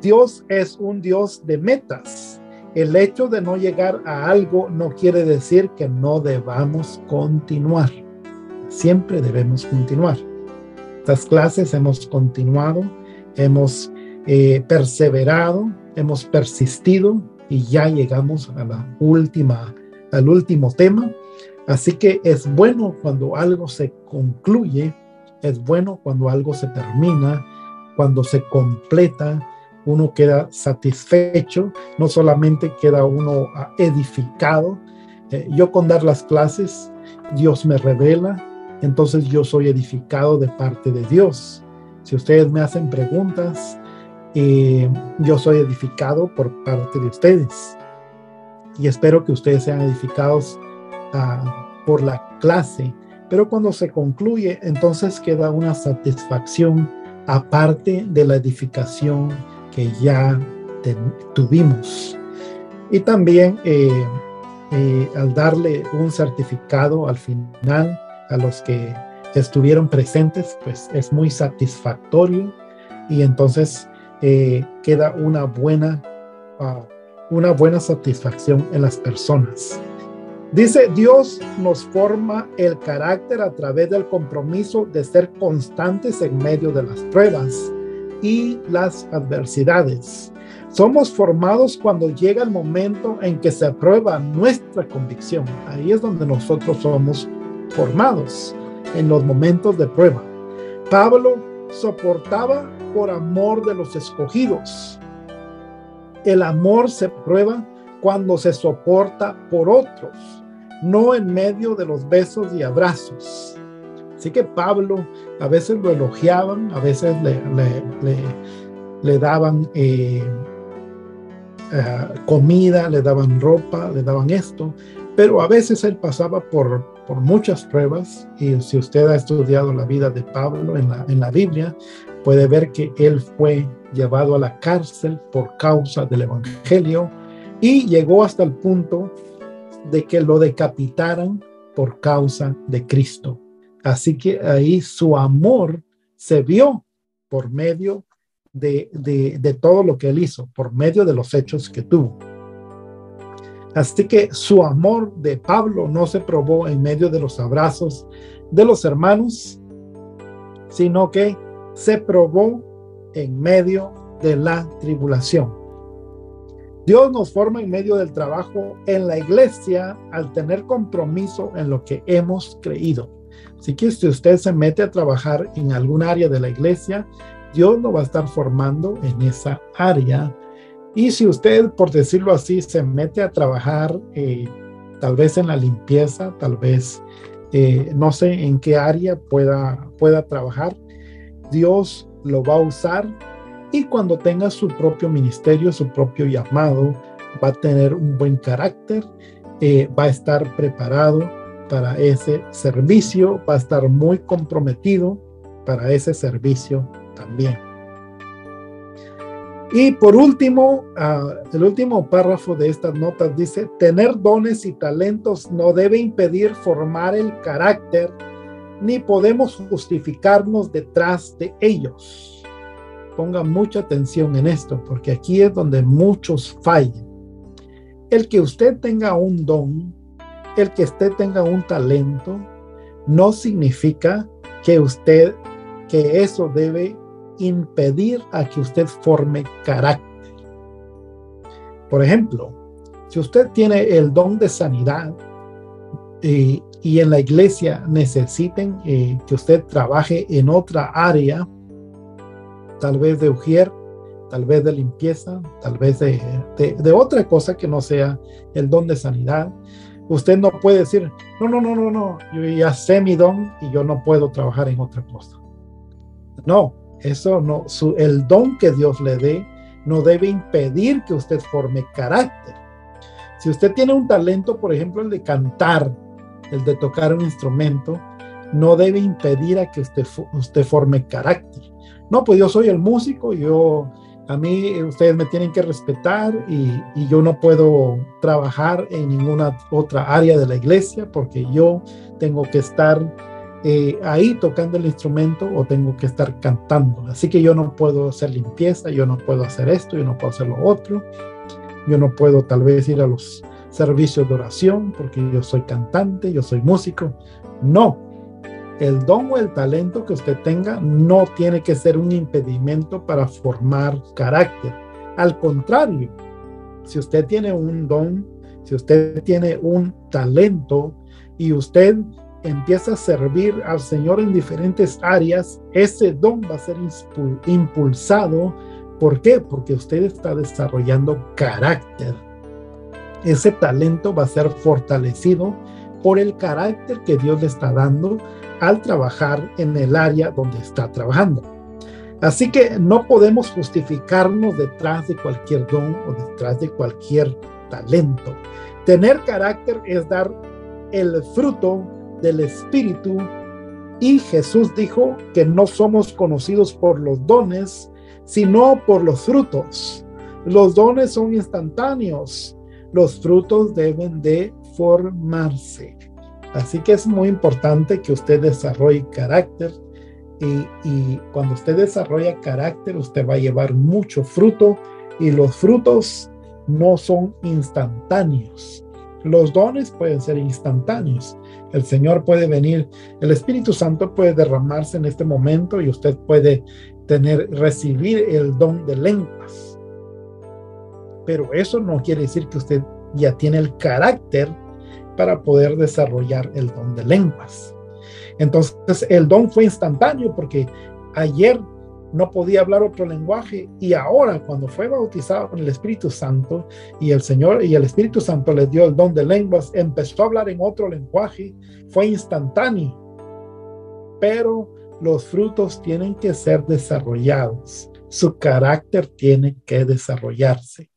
Dios es un Dios de metas. El hecho de no llegar a algo no quiere decir que no debamos continuar. Siempre debemos continuar. Estas clases hemos continuado, hemos perseverado, hemos persistido y ya llegamos a al último tema. Así que es bueno cuando algo se concluye, es bueno cuando algo se termina, cuando se completa, uno queda satisfecho, no solamente queda uno edificado. Yo con dar las clases, Dios me revela, entonces yo soy edificado de parte de Dios. Si ustedes me hacen preguntas, yo soy edificado por parte de ustedes. Y espero que ustedes sean edificados por la clase. Pero cuando se concluye, entonces queda una satisfacción aparte de la edificación que ya tuvimos. Y también al darle un certificado al final a los que estuvieron presentes, pues es muy satisfactorio y entonces queda una buena satisfacción en las personas. Dice, Dios nos forma el carácter a través del compromiso de ser constantes en medio de las pruebas y las adversidades. Somos formados cuando llega el momento en que se prueba nuestra convicción. Ahí es donde nosotros somos formados, en los momentos de prueba. Pablo soportaba por amor de los escogidos. El amor se prueba cuando se soporta por otros, no en medio de los besos y abrazos. Así que Pablo a veces lo elogiaban, a veces le daban comida, le daban ropa, le daban esto, pero a veces él pasaba por muchas pruebas. Y si usted ha estudiado la vida de Pablo en la Biblia, puede ver que él fue llevado a la cárcel por causa del evangelio y llegó hasta el punto de que lo decapitaran por causa de Cristo. Así que ahí su amor se vio por medio de todo lo que él hizo, por medio de los hechos que tuvo. Así que su amor de Pablo no se probó en medio de los abrazos de los hermanos, sino que se probó en medio de la tribulación. Dios nos forma en medio del trabajo en la iglesia al tener compromiso en lo que hemos creído. Así que si usted se mete a trabajar en algún área de la iglesia, Dios lo va a estar formando en esa área. Y si usted, por decirlo así, se mete a trabajar tal vez en la limpieza, tal vez no sé en qué área pueda trabajar, Dios lo va a usar. Y cuando tenga su propio ministerio, su propio llamado, va a tener un buen carácter, va a estar preparado para ese servicio, va a estar muy comprometido para ese servicio también. Y por último, el último párrafo de estas notas dice, tener dones y talentos no debe impedir formar el carácter, ni podemos justificarnos detrás de ellos. Ponga mucha atención en esto, porque aquí es donde muchos fallan. El que usted tenga un don, el que usted tenga un talento, no significa que eso debe impedir a que usted forme carácter. Por ejemplo, si usted tiene el don de sanidad y en la iglesia necesiten que usted trabaje en otra área, tal vez de ujier, tal vez de limpieza, tal vez de otra cosa que no sea el don de sanidad. Usted no puede decir, no, yo ya sé mi don y yo no puedo trabajar en otra cosa. No, eso no, el don que Dios le dé no debe impedir que usted forme carácter. Si usted tiene un talento, por ejemplo, el de cantar, el de tocar un instrumento, no debe impedir a que usted forme carácter. No, pues yo soy el músico, a mí ustedes me tienen que respetar y yo no puedo trabajar en ninguna otra área de la iglesia porque yo tengo que estar ahí tocando el instrumento o tengo que estar cantando. Así que yo no puedo hacer limpieza, yo no puedo hacer esto, yo no puedo hacer lo otro. Yo no puedo tal vez ir a los servicios de oración porque yo soy cantante, yo soy músico. No, el don o el talento que usted tenga no tiene que ser un impedimento para formar carácter. Al contrario, si usted tiene un don, si usted tiene un talento y usted empieza a servir al Señor en diferentes áreas, ese don va a ser impulsado. ¿Por qué? Porque usted está desarrollando carácter. Ese talento va a ser fortalecido por el carácter que Dios le está dando al trabajar en el área donde está trabajando. Así que no podemos justificarnos detrás de cualquier don o detrás de cualquier talento. Tener carácter es dar el fruto del Espíritu, y Jesús dijo que no somos conocidos por los dones, sino por los frutos. Los dones son instantáneos, los frutos deben de formarse. Así que es muy importante que usted desarrolle carácter y cuando usted desarrolla carácter, usted va a llevar mucho fruto y los frutos no son instantáneos. Los dones pueden ser instantáneos. El Señor puede venir, el Espíritu Santo puede derramarse en este momento y usted puede recibir el don de lenguas. Pero eso no quiere decir que usted ya tiene el carácter para poder desarrollar el don de lenguas. Entonces, el don fue instantáneo porque ayer no podía hablar otro lenguaje y ahora cuando fue bautizado con el Espíritu Santo y el Señor y el Espíritu Santo le dio el don de lenguas, empezó a hablar en otro lenguaje, fue instantáneo. Pero los frutos tienen que ser desarrollados, su carácter tiene que desarrollarse.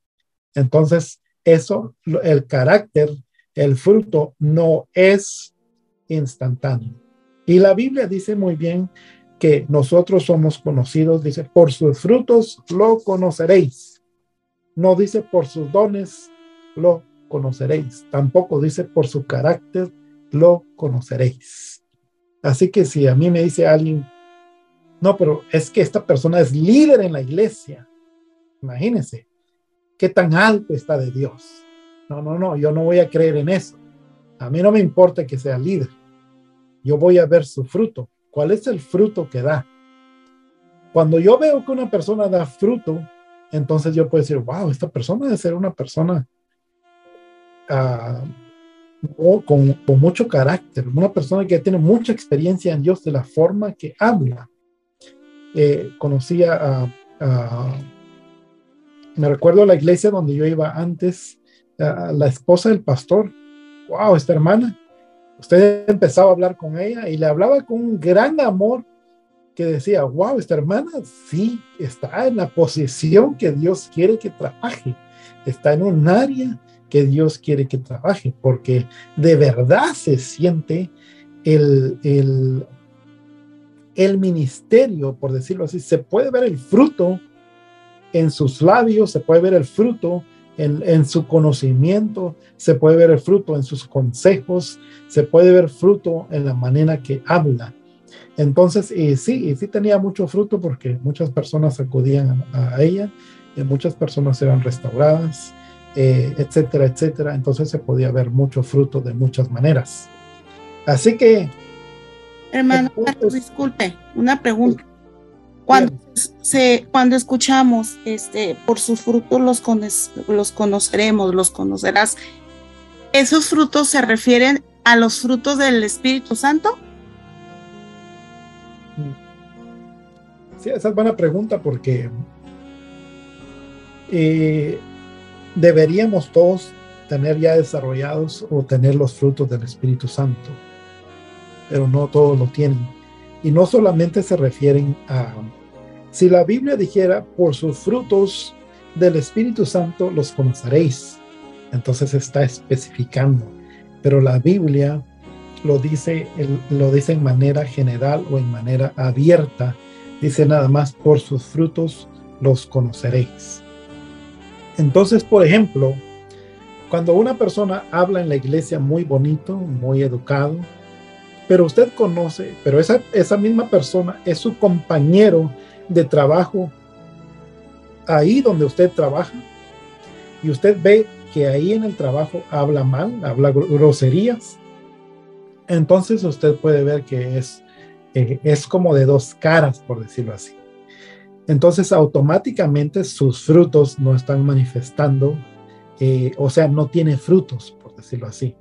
Entonces, el carácter, el fruto no es instantáneo. Y la Biblia dice muy bien que nosotros somos conocidos, dice, por sus frutos lo conoceréis. No dice por sus dones lo conoceréis. Tampoco dice por su carácter lo conoceréis. Así que si a mí me dice alguien, no, pero es que esta persona es líder en la iglesia, imagínense qué tan alto está de Dios. No, yo no voy a creer en eso. A mí no me importa que sea líder. Yo voy a ver su fruto. ¿Cuál es el fruto que da? Cuando yo veo que una persona da fruto, entonces yo puedo decir, wow, esta persona debe ser una persona con mucho carácter, una persona que tiene mucha experiencia en Dios de la forma que habla. Me recuerdo la iglesia donde yo iba antes, la esposa del pastor. Wow, esta hermana, usted empezaba a hablar con ella y le hablaba con un gran amor que decía, wow, esta hermana sí está en la posición que Dios quiere que trabaje, está en un área que Dios quiere que trabaje, porque de verdad se siente el ministerio, por decirlo así, se puede ver el fruto en sus labios, se puede ver el fruto en su conocimiento, se puede ver el fruto en sus consejos, se puede ver fruto en la manera que habla. Entonces, sí tenía mucho fruto porque muchas personas acudían a ella, muchas personas eran restauradas, etcétera, etcétera. Entonces se podía ver mucho fruto de muchas maneras. Así que... Hermano, disculpe, una pregunta. Cuando escuchamos, por sus frutos los conoceremos, los conocerás, ¿esos frutos se refieren a los frutos del Espíritu Santo? Sí, esa es buena pregunta porque deberíamos todos tener ya desarrollados o tener los frutos del Espíritu Santo, pero no todos lo tienen. Y no solamente se refieren a, si la Biblia dijera, por sus frutos del Espíritu Santo los conoceréis, entonces está especificando, pero la Biblia lo dice en manera general o en manera abierta, dice nada más, por sus frutos los conoceréis. Entonces, por ejemplo, cuando una persona habla en la iglesia muy bonito, muy educado, pero usted conoce, pero esa misma persona es su compañero de trabajo ahí donde usted trabaja, y usted ve que ahí en el trabajo habla mal, habla groserías, entonces usted puede ver que es como de dos caras, por decirlo así. Entonces automáticamente sus frutos no están manifestando, o sea, no tiene frutos, por decirlo así,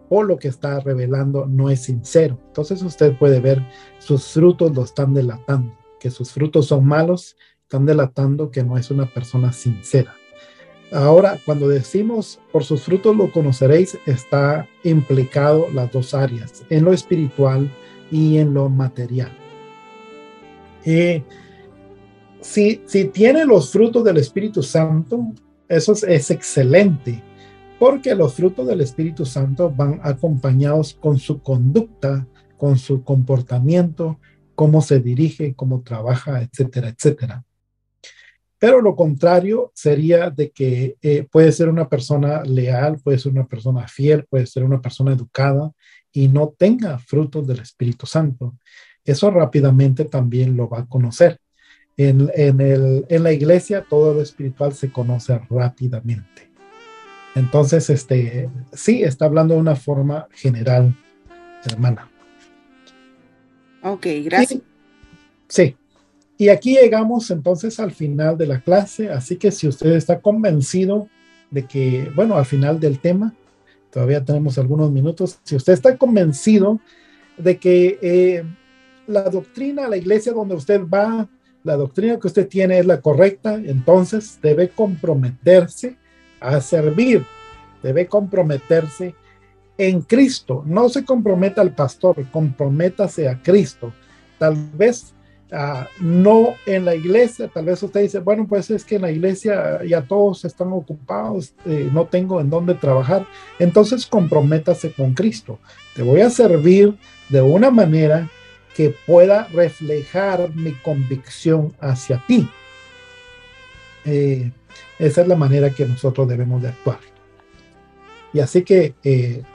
o lo que está revelando no es sincero. Entonces usted puede ver sus frutos lo están delatando, que sus frutos son malos, están delatando que no es una persona sincera. Ahora, cuando decimos por sus frutos lo conoceréis, está implicado las dos áreas, en lo espiritual y en lo material. Si tiene los frutos del Espíritu Santo, eso es excelente, porque los frutos del Espíritu Santo van acompañados con su conducta, con su comportamiento, cómo se dirige, cómo trabaja, etcétera, etcétera. Pero lo contrario sería de que puede ser una persona leal, puede ser una persona fiel, puede ser una persona educada y no tenga frutos del Espíritu Santo. Eso rápidamente también lo va a conocer. En la iglesia todo lo espiritual se conoce rápidamente. Entonces, sí, está hablando de una forma general, hermana. Ok, gracias. Sí. Y aquí llegamos entonces al final de la clase, así que si usted está convencido de que, bueno, al final del tema, todavía tenemos algunos minutos, si usted está convencido de que la doctrina, la iglesia donde usted va, la doctrina que usted tiene es la correcta, entonces debe comprometerse a servir, debe comprometerse en Cristo. No se comprometa al pastor, comprométase a Cristo. Tal vez no en la iglesia, tal vez usted dice, bueno, pues es que en la iglesia ya todos están ocupados, no tengo en dónde trabajar. Entonces comprométase con Cristo. Te voy a servir de una manera que pueda reflejar mi convicción hacia ti. Esa es la manera que nosotros debemos de actuar. Y así que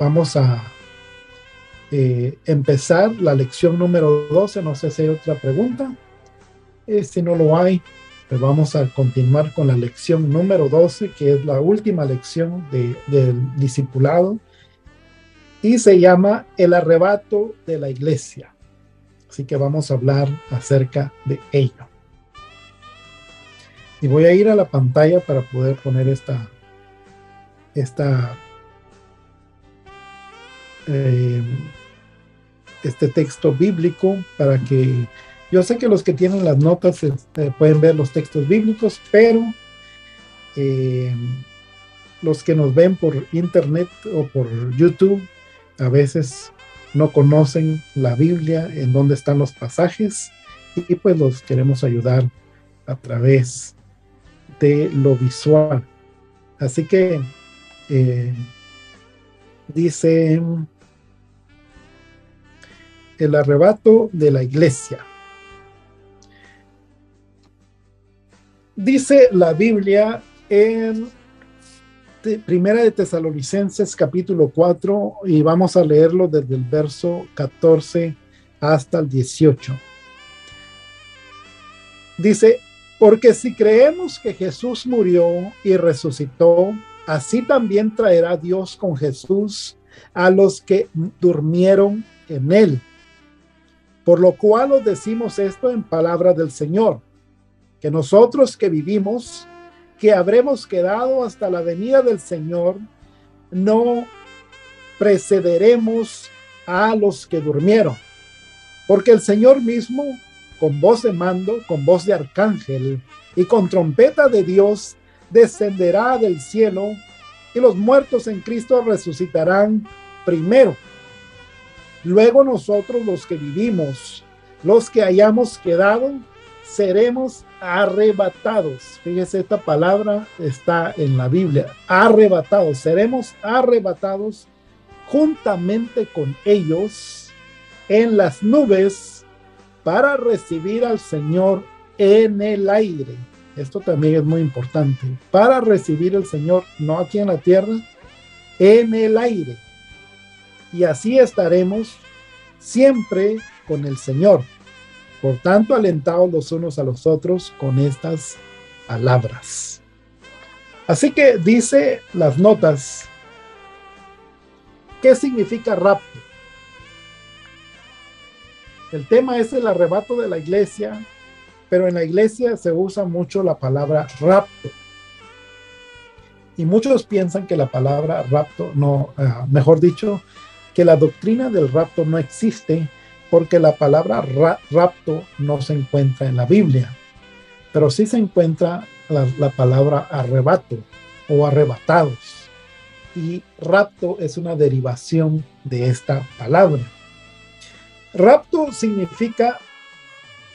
vamos a empezar la lección número 12. No sé si hay otra pregunta. Si no lo hay, pues vamos a continuar con la lección número 12, que es la última lección del discipulado. Y se llama El arrebato de la iglesia. Así que vamos a hablar acerca de ello. Y voy a ir a la pantalla para poder poner este texto bíblico para que yo sé que los que tienen las notas pueden ver los textos bíblicos, pero los que nos ven por internet o por YouTube a veces no conocen la Biblia, en dónde están los pasajes, y pues los queremos ayudar a través de lo visual. Así que dice el arrebato de la iglesia. Dice la Biblia en Primera de Tesalonicenses capítulo 4, y vamos a leerlo desde el verso 14 hasta el 18. Dice, porque si creemos que Jesús murió y resucitó, así también traerá Dios con Jesús a los que durmieron en él. Por lo cual os decimos esto en palabra del Señor, que nosotros que vivimos, que habremos quedado hasta la venida del Señor, no precederemos a los que durmieron, porque el Señor mismo, con voz de mando, con voz de arcángel y con trompeta de Dios, descenderá del cielo, y los muertos en Cristo resucitarán primero. Luego nosotros, los que vivimos, los que hayamos quedado, seremos arrebatados. Fíjese, esta palabra está en la Biblia. Arrebatados. Seremos arrebatados juntamente con ellos en las nubes para recibir al Señor en el aire. Esto también es muy importante. Para recibir al Señor, no aquí en la tierra, en el aire. Y así estaremos siempre con el Señor. Por tanto, alentados los unos a los otros con estas palabras. Así que dice las notas, ¿qué significa rapto? El tema es el arrebato de la iglesia, pero en la iglesia se usa mucho la palabra rapto. Y muchos piensan que la palabra rapto no, mejor dicho, que la doctrina del rapto no existe porque la palabra rapto no se encuentra en la Biblia, pero sí se encuentra la palabra arrebato o arrebatados. Y rapto es una derivación de esta palabra. Rapto significa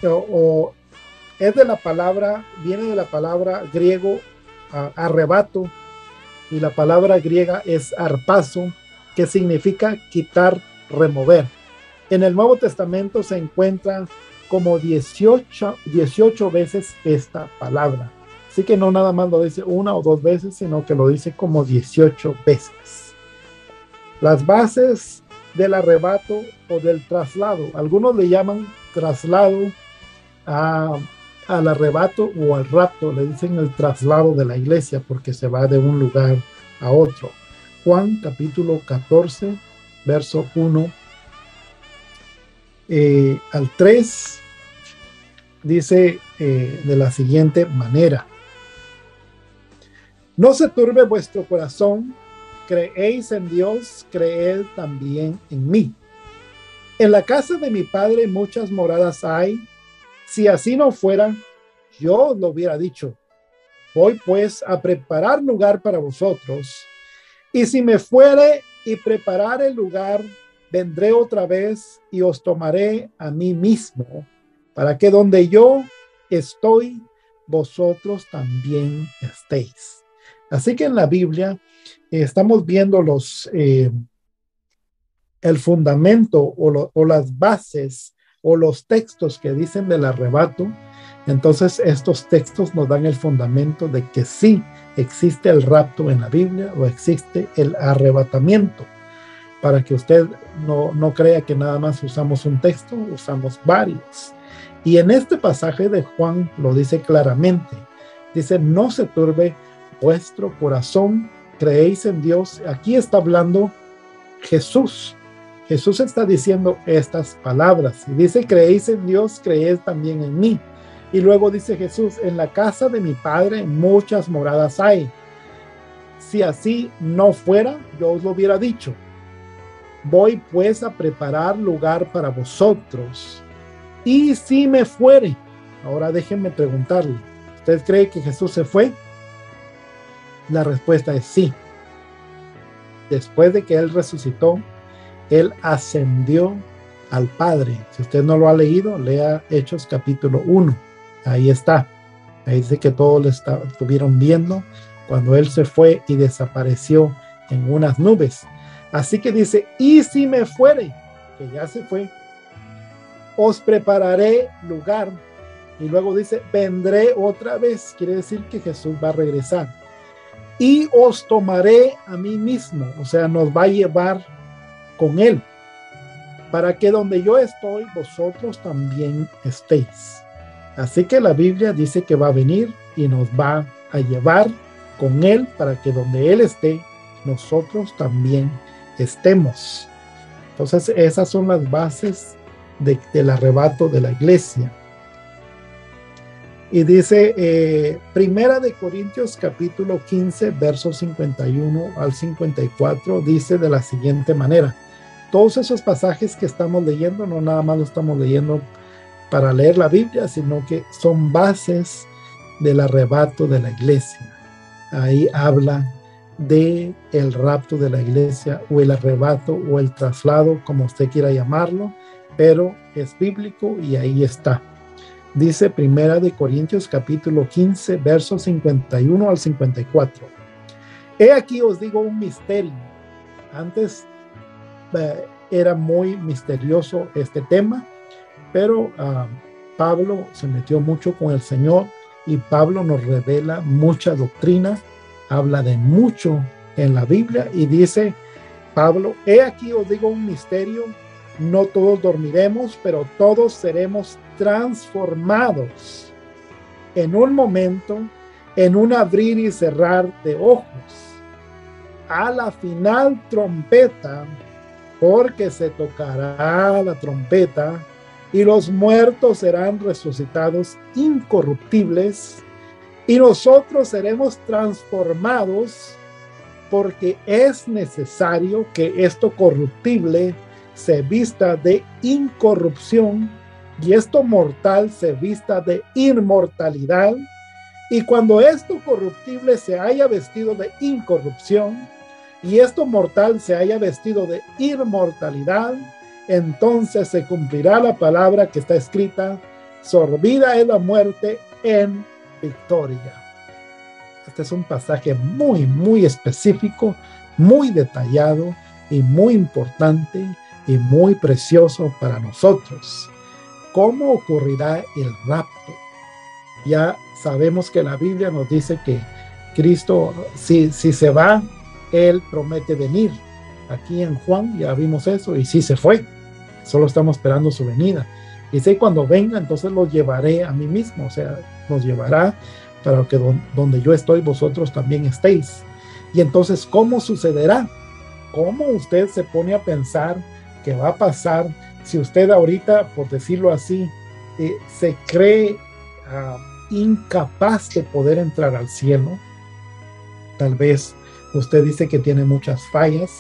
o es de la palabra, viene de la palabra griego arrebato, y la palabra griega es arpazo, que significa quitar, remover. En el Nuevo Testamento se encuentra como 18 veces esta palabra. Así que no nada más lo dice una o dos veces, sino que lo dice como 18 veces. Las bases del arrebato o del traslado. Algunos le llaman traslado al arrebato o al rapto. Le dicen el traslado de la iglesia porque se va de un lugar a otro. Juan capítulo 14, verso 1 al 3, dice de la siguiente manera: no se turbe vuestro corazón, creéis en Dios, creed también en mí. En la casa de mi Padre muchas moradas hay. Si así no fuera, yo os lo hubiera dicho. Voy pues a preparar lugar para vosotros. Y si me fuere y preparar el lugar, vendré otra vez y os tomaré a mí mismo, para que donde yo estoy, vosotros también estéis. Así que en la Biblia estamos viendo el fundamento o las bases o los textos que dicen del arrebato. Entonces estos textos nos dan el fundamento de que sí existe el rapto en la Biblia o existe el arrebatamiento. Para que usted no crea que nada más usamos un texto, usamos varios. Y en este pasaje de Juan lo dice claramente. Dice, no se turbe vuestro corazón, creéis en Dios. Aquí está hablando Jesús. Jesús está diciendo estas palabras. Y dice, creéis en Dios, creed también en mí. Y luego dice Jesús, en la casa de mi Padre muchas moradas hay. Si así no fuera, yo os lo hubiera dicho. Voy pues a preparar lugar para vosotros. Y si me fuere, ahora déjenme preguntarle, ¿usted cree que Jesús se fue? La respuesta es sí. Después de que Él resucitó, Él ascendió al Padre. Si usted no lo ha leído, lea Hechos capítulo 1. Ahí está. Ahí dice que todos lo estuvieron viendo cuando Él se fue y desapareció en unas nubes. Así que dice, y si me fuere, que ya se fue, os prepararé lugar. Y luego dice, vendré otra vez. Quiere decir que Jesús va a regresar. Y os tomaré a mí mismo. O sea, nos va a llevar con Él. Para que donde yo estoy, vosotros también estéis. Así que la Biblia dice que va a venir y nos va a llevar con Él para que donde Él esté, nosotros también estemos. Entonces esas son las bases del arrebato de la iglesia. Y dice Primera de Corintios capítulo 15 versos 51 al 54, dice de la siguiente manera. Todos esos pasajes que estamos leyendo no nada más lo estamos leyendo para leer la Biblia, sino que son bases del arrebato de la iglesia. Ahí habla de el rapto de la iglesia, o el arrebato, o el traslado, como usted quiera llamarlo, pero es bíblico y ahí está. Dice Primera de Corintios capítulo 15, versos 51 al 54. He aquí os digo un misterio. Antes era muy misterioso este tema, pero Pablo se metió mucho con el Señor y Pablo nos revela mucha doctrina, habla de mucho en la Biblia y dice Pablo, he aquí os digo un misterio, no todos dormiremos, pero todos seremos transformados en un momento, en un abrir y cerrar de ojos, a la final trompeta, porque se tocará la trompeta y los muertos serán resucitados incorruptibles y nosotros seremos transformados, porque es necesario que esto corruptible se vista de incorrupción y esto mortal se vista de inmortalidad. Y cuando esto corruptible se haya vestido de incorrupción y esto mortal se haya vestido de inmortalidad, entonces se cumplirá la palabra que está escrita: sorbida es la muerte en victoria. Este es un pasaje muy, muy específico, muy detallado y muy importante y muy precioso para nosotros. ¿Cómo ocurrirá el rapto? Ya sabemos que la Biblia nos dice que Cristo, si se va, Él promete venir. Aquí en Juan ya vimos eso y sí se fue. Solo estamos esperando su venida. Y sé cuando venga, entonces los llevaré a mí mismo. O sea, nos llevará para que donde yo estoy, vosotros también estéis. Y entonces, ¿cómo sucederá? ¿Cómo usted se pone a pensar que va a pasar si usted ahorita, por decirlo así, se cree incapaz de poder entrar al cielo? Tal vez usted dice que tiene muchas fallas,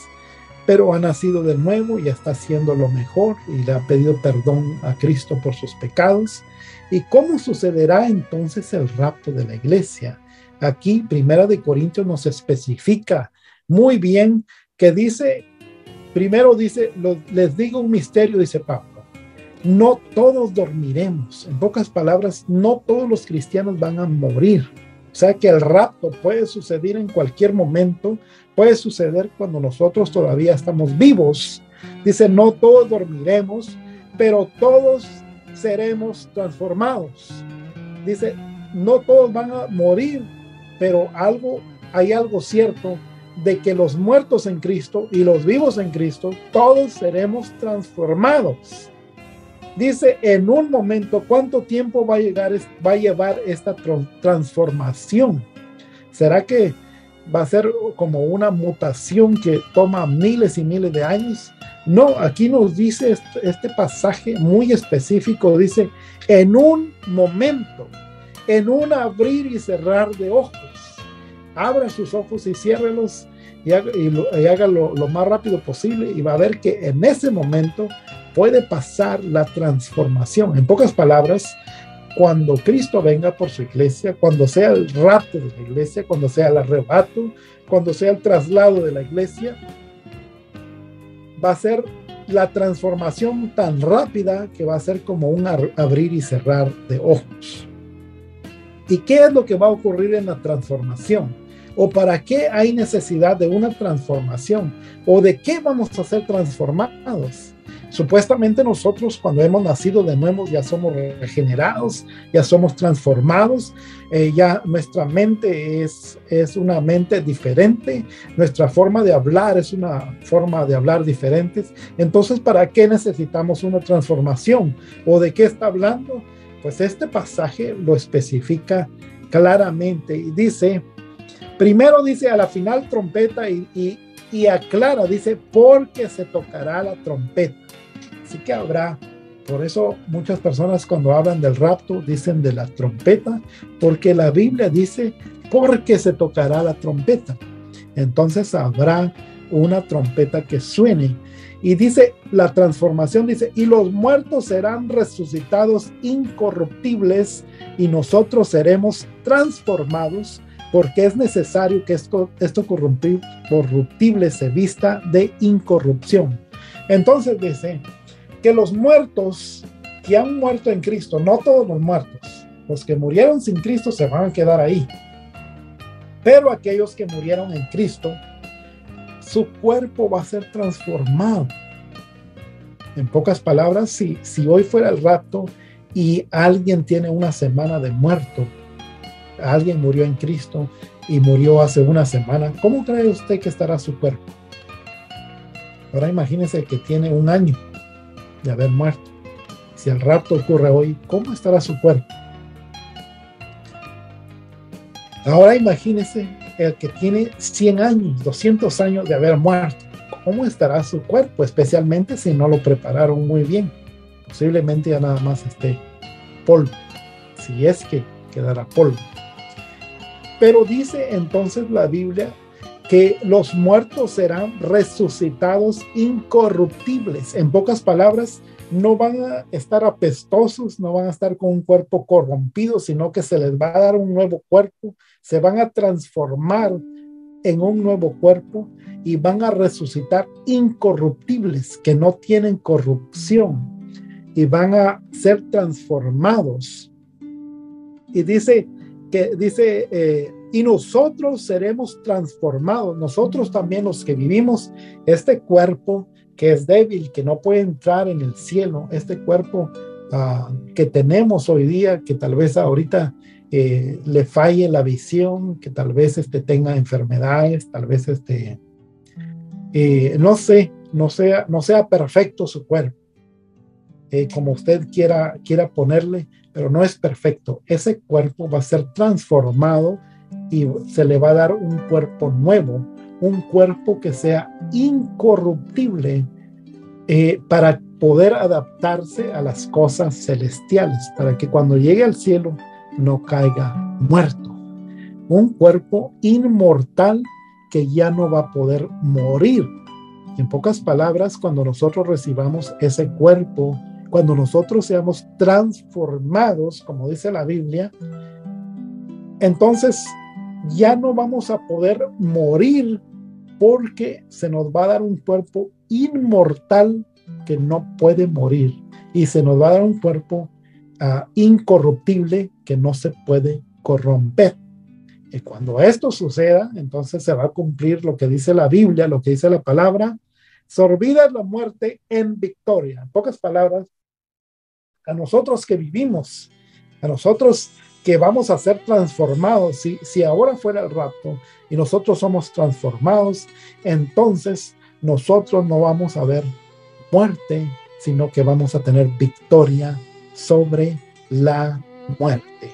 pero ha nacido de nuevo y está haciendo lo mejor y le ha pedido perdón a Cristo por sus pecados. ¿Y cómo sucederá entonces el rapto de la iglesia? Aquí Primera de Corintios nos especifica muy bien que dice, primero dice, les digo un misterio, dice Pablo, no todos dormiremos. En pocas palabras, no todos los cristianos van a morir. O sea que el rapto puede suceder en cualquier momento, puede suceder cuando nosotros todavía estamos vivos. Dice, no todos dormiremos, pero todos seremos transformados. Dice, no todos van a morir, pero hay algo cierto, de que los muertos en Cristo y los vivos en Cristo, todos seremos transformados. Dice, en un momento, ¿cuánto tiempo va a llevar esta transformación? ¿Será que va a ser como una mutación que toma miles y miles de años? No, aquí nos dice este pasaje muy específico, dice, en un momento, en un abrir y cerrar de ojos. Abra sus ojos y ciérrelos y hágalo lo más rápido posible y va a ver que en ese momento puede pasar la transformación. En pocas palabras, cuando Cristo venga por su iglesia, cuando sea el rapto de la iglesia, cuando sea el arrebato, cuando sea el traslado de la iglesia, va a ser la transformación tan rápida que va a ser como un abrir y cerrar de ojos. ¿Y qué es lo que va a ocurrir en la transformación? ¿O para qué hay necesidad de una transformación? ¿O de qué vamos a ser transformados? Supuestamente nosotros cuando hemos nacido de nuevo ya somos regenerados, ya somos transformados, ya nuestra mente es una mente diferente, nuestra forma de hablar es una forma de hablar diferente. Entonces, ¿para qué necesitamos una transformación? ¿O de qué está hablando? Pues este pasaje lo especifica claramente y dice, primero dice a la final trompeta y aclara, dice, porque se tocará la trompeta. Así que habrá, por eso muchas personas cuando hablan del rapto dicen de la trompeta, porque la Biblia dice, porque se tocará la trompeta. Entonces habrá una trompeta que suene Y dice la transformación, dice, y los muertos serán resucitados incorruptibles y nosotros seremos transformados, porque es necesario que esto corruptible se vista de incorrupción. Entonces dice que los muertos que han muerto en Cristo, no todos los muertos, los que murieron sin Cristo se van a quedar ahí, pero aquellos que murieron en Cristo, su cuerpo va a ser transformado. En pocas palabras, si hoy fuera el rapto y alguien tiene una semana de muerto, alguien murió en Cristo y murió hace una semana, ¿cómo cree usted que estará su cuerpo? Ahora imagínese que tiene un año de haber muerto. Si el rapto ocurre hoy, ¿cómo estará su cuerpo? Ahora imagínese el que tiene 100 años, 200 años de haber muerto. ¿Cómo estará su cuerpo? Especialmente si no lo prepararon muy bien. Posiblemente ya nada más esté polvo, si es que quedará polvo. Pero dice entonces la Biblia que los muertos serán resucitados incorruptibles. En pocas palabras, no van a estar apestosos, no van a estar con un cuerpo corrompido, sino que se les va a dar un nuevo cuerpo, se van a transformar en un nuevo cuerpo y van a resucitar incorruptibles, que no tienen corrupción, y van a ser transformados. Y dice y nosotros seremos transformados, nosotros también los que vivimos este cuerpo que es débil, que no puede entrar en el cielo, este cuerpo que tenemos hoy día, que tal vez ahorita le falle la visión, que tal vez tenga enfermedades, tal vez no sea perfecto su cuerpo, como usted quiera ponerle, pero no es perfecto. Ese cuerpo va a ser transformado y se le va a dar un cuerpo nuevo, un cuerpo que sea incorruptible, para poder adaptarse a las cosas celestiales, para que cuando llegue al cielo no caiga muerto. Un cuerpo inmortal que ya no va a poder morir. En pocas palabras, cuando nosotros recibamos ese cuerpo, cuando nosotros seamos transformados, como dice la Biblia, entonces ya no vamos a poder morir, porque se nos va a dar un cuerpo inmortal que no puede morir, y se nos va a dar un cuerpo incorruptible que no se puede corromper. Y cuando esto suceda, entonces se va a cumplir lo que dice la Biblia, lo que dice la palabra: sorbida la muerte en victoria. En pocas palabras, a nosotros que vivimos, a nosotros que vamos a ser transformados, si ahora fuera el rapto y nosotros somos transformados, entonces nosotros no vamos a ver muerte, sino que vamos a tener victoria sobre la muerte.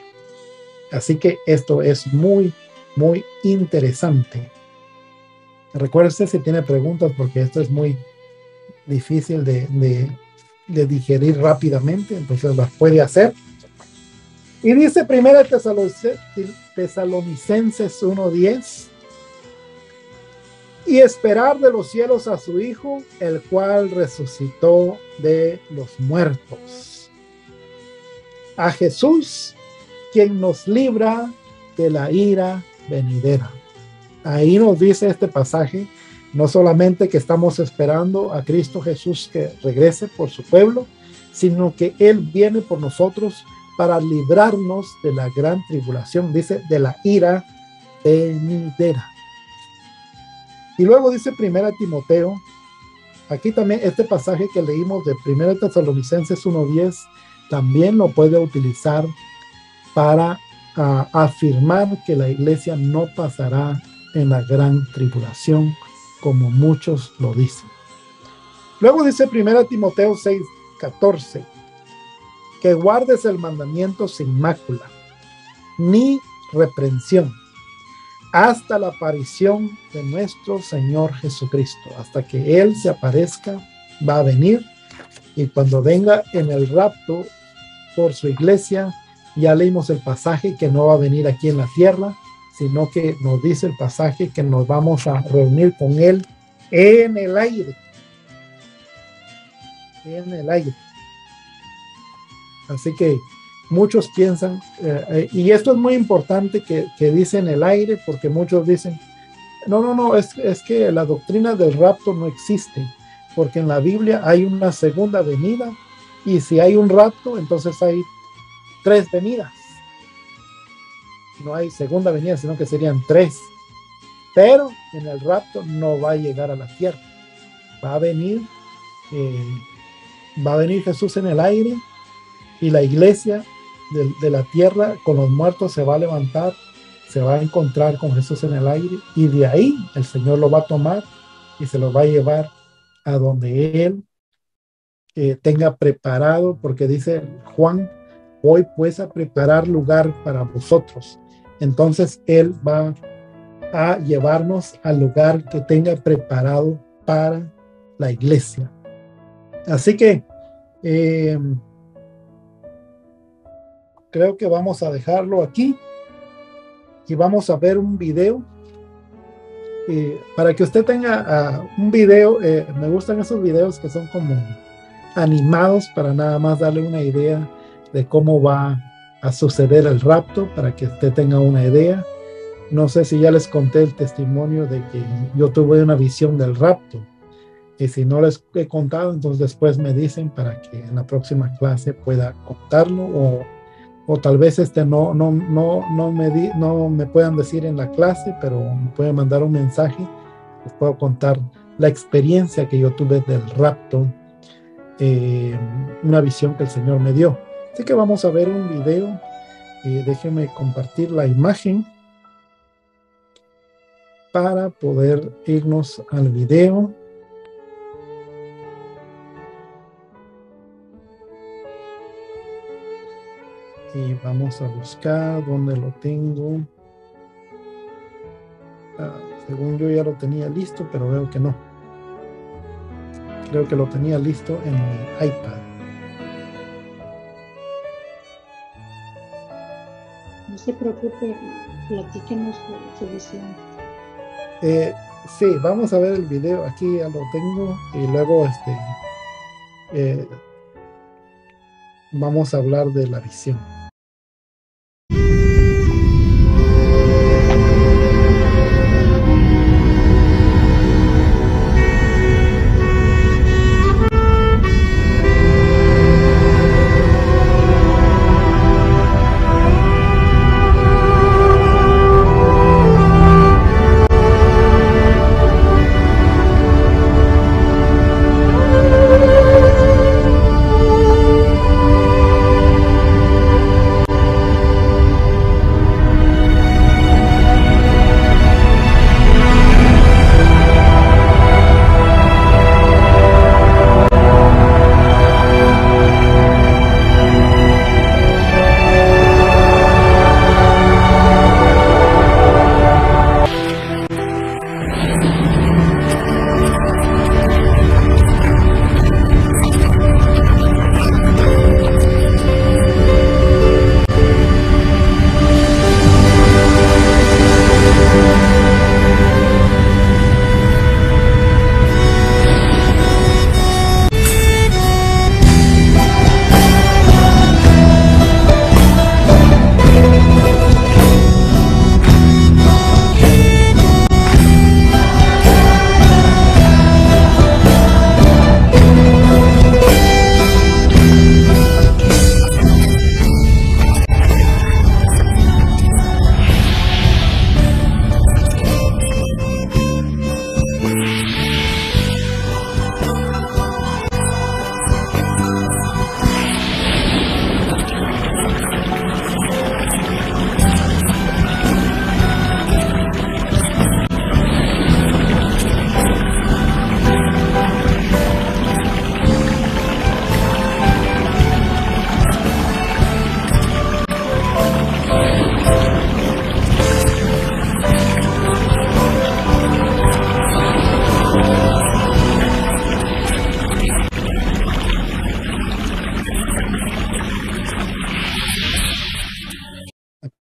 Así que esto es muy, muy interesante. Recuérdese si tiene preguntas, porque esto es muy difícil de digerir rápidamente, entonces las puede hacer. Y dice 1 Tesalonicenses 1:10: y esperar de los cielos a su Hijo, el cual resucitó de los muertos, a Jesús, quien nos libra de la ira venidera. Ahí nos dice este pasaje, no solamente que estamos esperando a Cristo Jesús que regrese por su pueblo, sino que Él viene por nosotros para librarnos de la gran tribulación, dice, de la ira venidera. Y luego dice 1 Timoteo, aquí también este pasaje que leímos de 1 Tesalonicenses 1:10, también lo puede utilizar para afirmar que la iglesia no pasará en la gran tribulación, como muchos lo dicen. Luego dice 1 Timoteo 6:14, que guardes el mandamiento sin mácula, ni reprensión, hasta la aparición de nuestro Señor Jesucristo. Hasta que Él se aparezca, va a venir, y cuando venga en el rapto por su iglesia, ya leímos el pasaje que no va a venir aquí en la tierra, sino que nos dice el pasaje que nos vamos a reunir con Él en el aire. en el aire. Así que muchos piensan, y esto es muy importante que dicen el aire, porque muchos dicen, no, es que la doctrina del rapto no existe, porque en la Biblia hay una segunda venida, y si hay un rapto, entonces hay tres venidas. No hay segunda venida, sino que serían tres. Pero en el rapto no va a llegar a la tierra. Va a venir, eh, va a venir Jesús en el aire, y la iglesia de la tierra con los muertos se va a levantar, se va a encontrar con Jesús en el aire, y de ahí el Señor lo va a tomar y se lo va a llevar a donde Él tenga preparado, porque dice Juan, voy pues a preparar lugar para vosotros. Entonces Él va a llevarnos al lugar que tenga preparado para la iglesia. Así que creo que vamos a dejarlo aquí y vamos a ver un video para que usted tenga un video. Me gustan esos videos que son como animados, para nada más darle una idea de cómo va a suceder el rapto, para que usted tenga una idea. No sé si ya les conté el testimonio de que yo tuve una visión del rapto, y si no les he contado, entonces después me dicen para que en la próxima clase pueda contarlo, o tal vez no me puedan decir en la clase, pero me pueden mandar un mensaje. Les puedo contar la experiencia que yo tuve del rapto, una visión que el Señor me dio. Así que vamos a ver un video. Déjenme compartir la imagen para poder irnos al video. Y vamos a buscar dónde lo tengo. Según yo ya lo tenía listo, pero veo que no. Creo que lo tenía listo en mi iPad. No se preocupe, platíquenos su visión. Sí, vamos a ver el video. Aquí ya lo tengo, y luego vamos a hablar de la visión.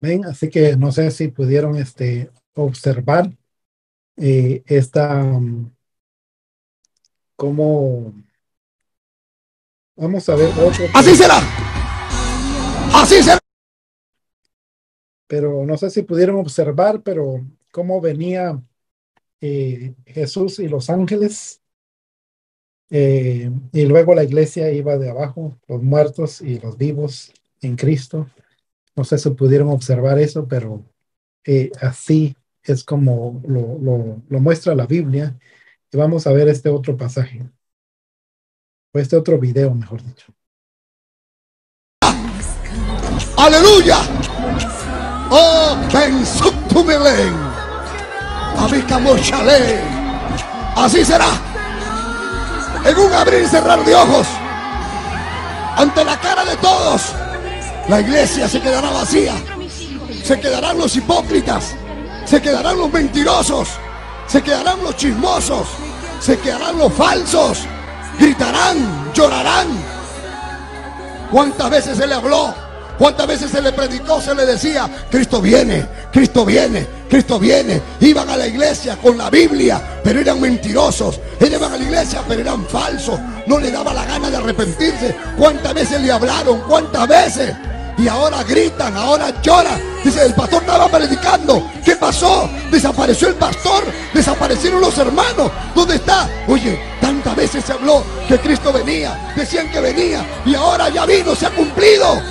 ¿Ven? Así que no sé si pudieron observar cómo Vamos a ver otro. Así será. Así será. Pero no sé si pudieron observar, pero cómo venía Jesús y los ángeles. Y luego la iglesia iba de abajo, los muertos y los vivos en Cristo. No sé si pudieron observar eso, pero así es como lo muestra la Biblia. Y vamos a ver este otro pasaje, o este otro video, mejor dicho. Aleluya. Oh, pensumelen. Abicamochalé. Así será. En un abrir y cerrar de ojos, ante la cara de todos, la iglesia se quedará vacía. Se quedarán los hipócritas, se quedarán los mentirosos, se quedarán los chismosos, se quedarán los falsos, gritarán, llorarán. ¿Cuántas veces se le habló? ¿Cuántas veces se le predicó? Se le decía: Cristo viene, Cristo viene, Cristo viene. Iban a la iglesia con la Biblia, pero eran mentirosos. Iban a la iglesia, pero eran falsos. No le daba la gana de arrepentirse. ¿Cuántas veces le hablaron? ¿Cuántas veces? Y ahora gritan, ahora lloran. Dice: el pastor estaba predicando. ¿Qué pasó? Desapareció el pastor, desaparecieron los hermanos. ¿Dónde está? Oye, tantas veces se habló que Cristo venía, decían que venía, y ahora ya vino, se ha cumplido.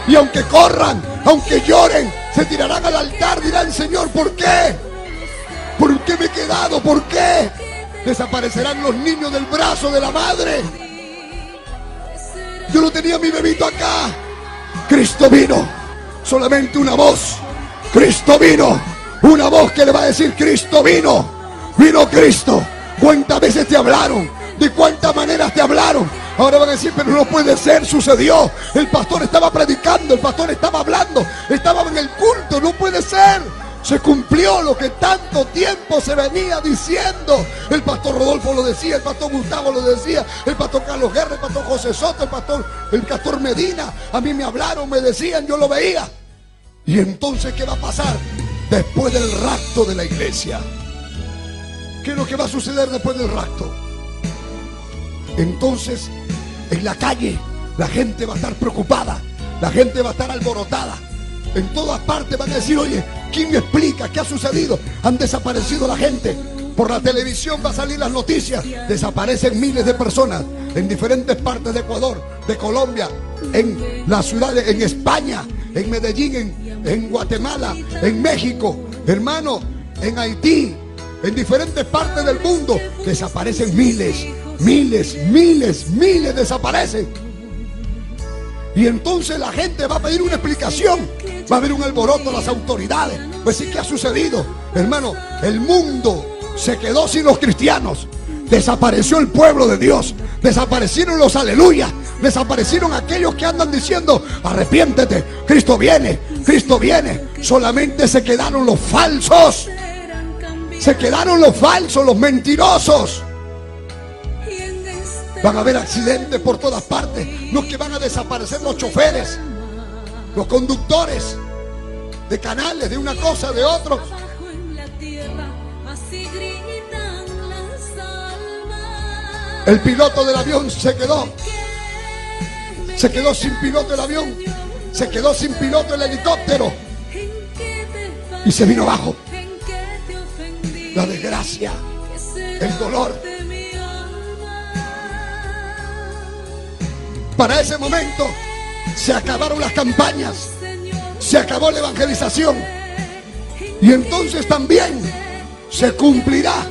Y aunque corran, aunque lloren, se tirarán al altar, dirán: Señor, ¿por qué? ¿Por qué me he quedado? ¿Por qué? Desaparecerán los niños del brazo de la madre. Yo no tenía mi bebito acá. Cristo vino. Solamente una voz. Cristo vino. Una voz que le va a decir: Cristo vino. Vino Cristo. ¿Cuántas veces te hablaron? ¿De cuántas maneras te hablaron? Ahora van a decir: pero no puede ser, sucedió. El pastor estaba predicando, el pastor estaba hablando, estaba en el culto, no puede ser. Se cumplió lo que tanto tiempo se venía diciendo. El pastor Rodolfo lo decía, el pastor Gustavo lo decía, el pastor Carlos Guerra, el pastor José Soto, el pastor Medina. A mí me hablaron, me decían, yo lo veía. Y entonces, ¿qué va a pasar después del rapto de la iglesia? ¿Qué es lo que va a suceder después del rapto? Entonces, en la calle, la gente va a estar preocupada, la gente va a estar alborotada. En todas partes van a decir: oye, ¿quién me explica qué ha sucedido? Han desaparecido la gente. Por la televisión va a salir las noticias. Desaparecen miles de personas en diferentes partes de Ecuador, de Colombia, en las ciudades, en España, en Medellín, en Guatemala, en México, hermano, en Haití, en diferentes partes del mundo. Desaparecen miles. Miles desaparecen. Y entonces la gente va a pedir una explicación. Va a haber un alboroto a las autoridades. Pues sí, ¿qué ha sucedido? Hermano, el mundo se quedó sin los cristianos. Desapareció el pueblo de Dios. Desaparecieron los aleluya. Desaparecieron aquellos que andan diciendo: arrepiéntete, Cristo viene, Cristo viene. Solamente se quedaron los falsos. Se quedaron los falsos, los mentirosos. Van a haber accidentes por todas partes. Los que van a desaparecer, los choferes, los conductores de canales, de una cosa, de otro. El piloto del avión se quedó sin piloto el avión, se quedó sin piloto el helicóptero y se vino abajo. La desgracia, el dolor. Para ese momento se acabaron las campañas, se acabó la evangelización, y entonces también se cumplirá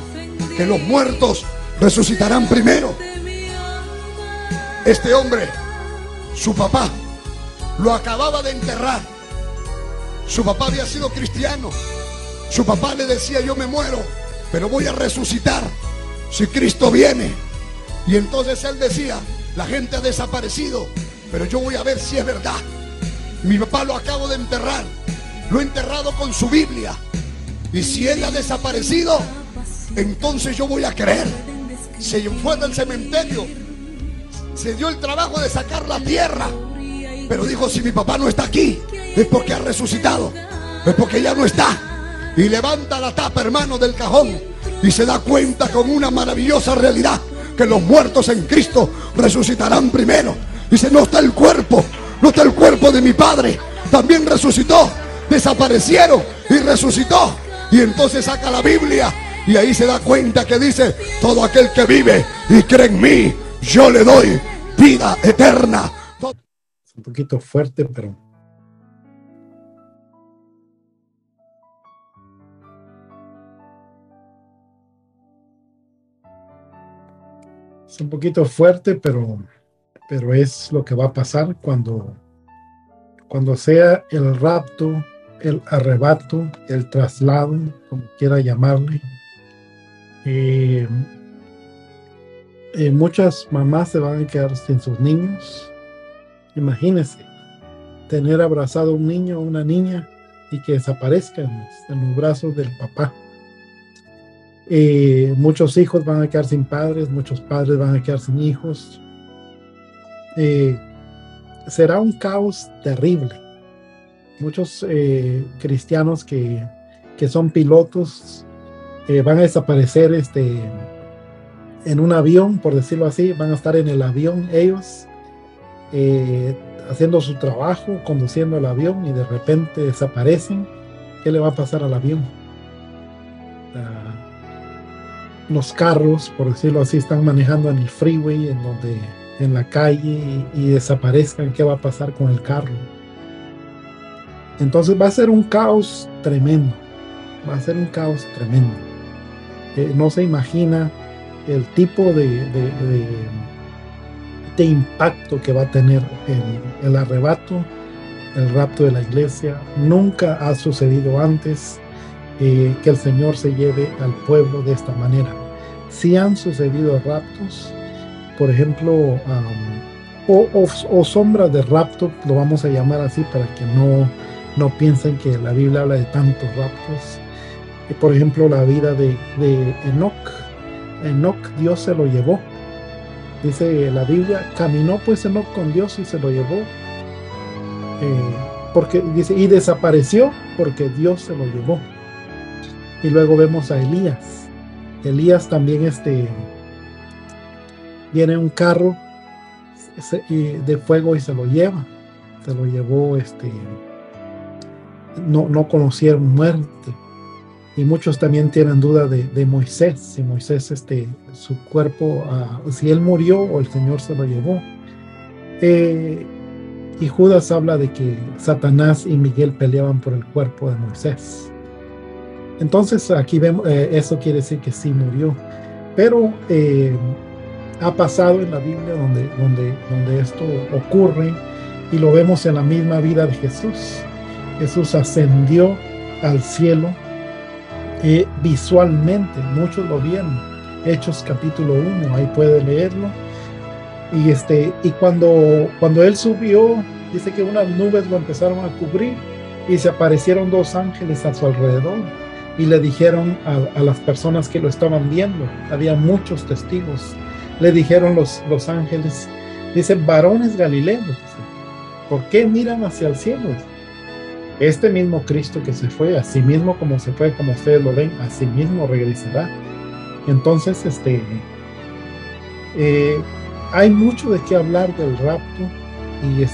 que los muertos resucitarán primero. Este hombre, su papá, lo acababa de enterrar. Su papá había sido cristiano. Su papá le decía: yo me muero, pero voy a resucitar si Cristo viene. Y entonces él decía: la gente ha desaparecido, pero yo voy a ver si es verdad. Mi papá lo acabo de enterrar, lo he enterrado con su Biblia, y si él ha desaparecido, entonces yo voy a creer. Se fue del cementerio, se dio el trabajo de sacar la tierra, pero dijo: si mi papá no está aquí, es porque ha resucitado, es porque ya no está. Y levanta la tapa, hermano, del cajón, y se da cuenta con una maravillosa realidad que los muertos en Cristo resucitarán primero. Dice, no está el cuerpo, no está el cuerpo de mi Padre, también resucitó. Desaparecieron y resucitó. Y entonces saca la Biblia y ahí se da cuenta que dice, todo aquel que vive y cree en mí, yo le doy vida eterna. Es un poquito fuerte, pero es un poquito fuerte, pero es lo que va a pasar cuando sea el rapto, el arrebato, el traslado, como quiera llamarle. Muchas mamás se van a quedar sin sus niños. Imagínense tener abrazado a un niño o una niña y que desaparezca en los brazos del papá. Muchos hijos van a quedar sin padres, muchos padres van a quedar sin hijos. Será un caos terrible. Muchos cristianos que son pilotos van a desaparecer en un avión, por decirlo así. Van a estar en el avión ellos haciendo su trabajo, conduciendo el avión, y de repente desaparecen. ¿Qué le va a pasar al avión? Los carros, por decirlo así, están manejando en el freeway, en la calle, y desaparezcan. ¿Qué va a pasar con el carro? Entonces va a ser un caos tremendo. Va a ser un caos tremendo. No se imagina el tipo de impacto que va a tener el arrebato, el rapto de la iglesia. Nunca ha sucedido antes que el Señor se lleve al pueblo de esta manera. Sí han sucedido raptos, por ejemplo, o sombras de rapto, lo vamos a llamar así para que no piensen que la Biblia habla de tantos raptos. Por ejemplo, la vida de Enoc. Enoc, Dios se lo llevó. Dice la Biblia, caminó pues Enoc con Dios y se lo llevó. Porque dice, y desapareció porque Dios se lo llevó. Y luego vemos a Elías. Elías también viene un carro de fuego y se lo lleva. Se lo llevó, no conocieron muerte. Y muchos también tienen duda de Moisés, si Moisés, su cuerpo, si él murió o el Señor se lo llevó. Y Judas habla de que Satanás y Miguel peleaban por el cuerpo de Moisés. Entonces aquí vemos, eso quiere decir que sí murió. Pero ha pasado en la Biblia donde esto ocurre, y lo vemos en la misma vida de Jesús. Jesús ascendió al cielo visualmente, muchos lo vieron. Hechos capítulo 1, ahí puede leerlo. Y cuando él subió, dice que unas nubes lo empezaron a cubrir y se aparecieron dos ángeles a su alrededor y le dijeron a las personas que lo estaban viendo, había muchos testigos, le dijeron los ángeles, dicen, varones galileos, ¿por qué miran hacia el cielo? Este mismo Cristo que se fue, así mismo como se fue, como ustedes lo ven, así mismo regresará. Entonces, hay mucho de qué hablar del rapto, y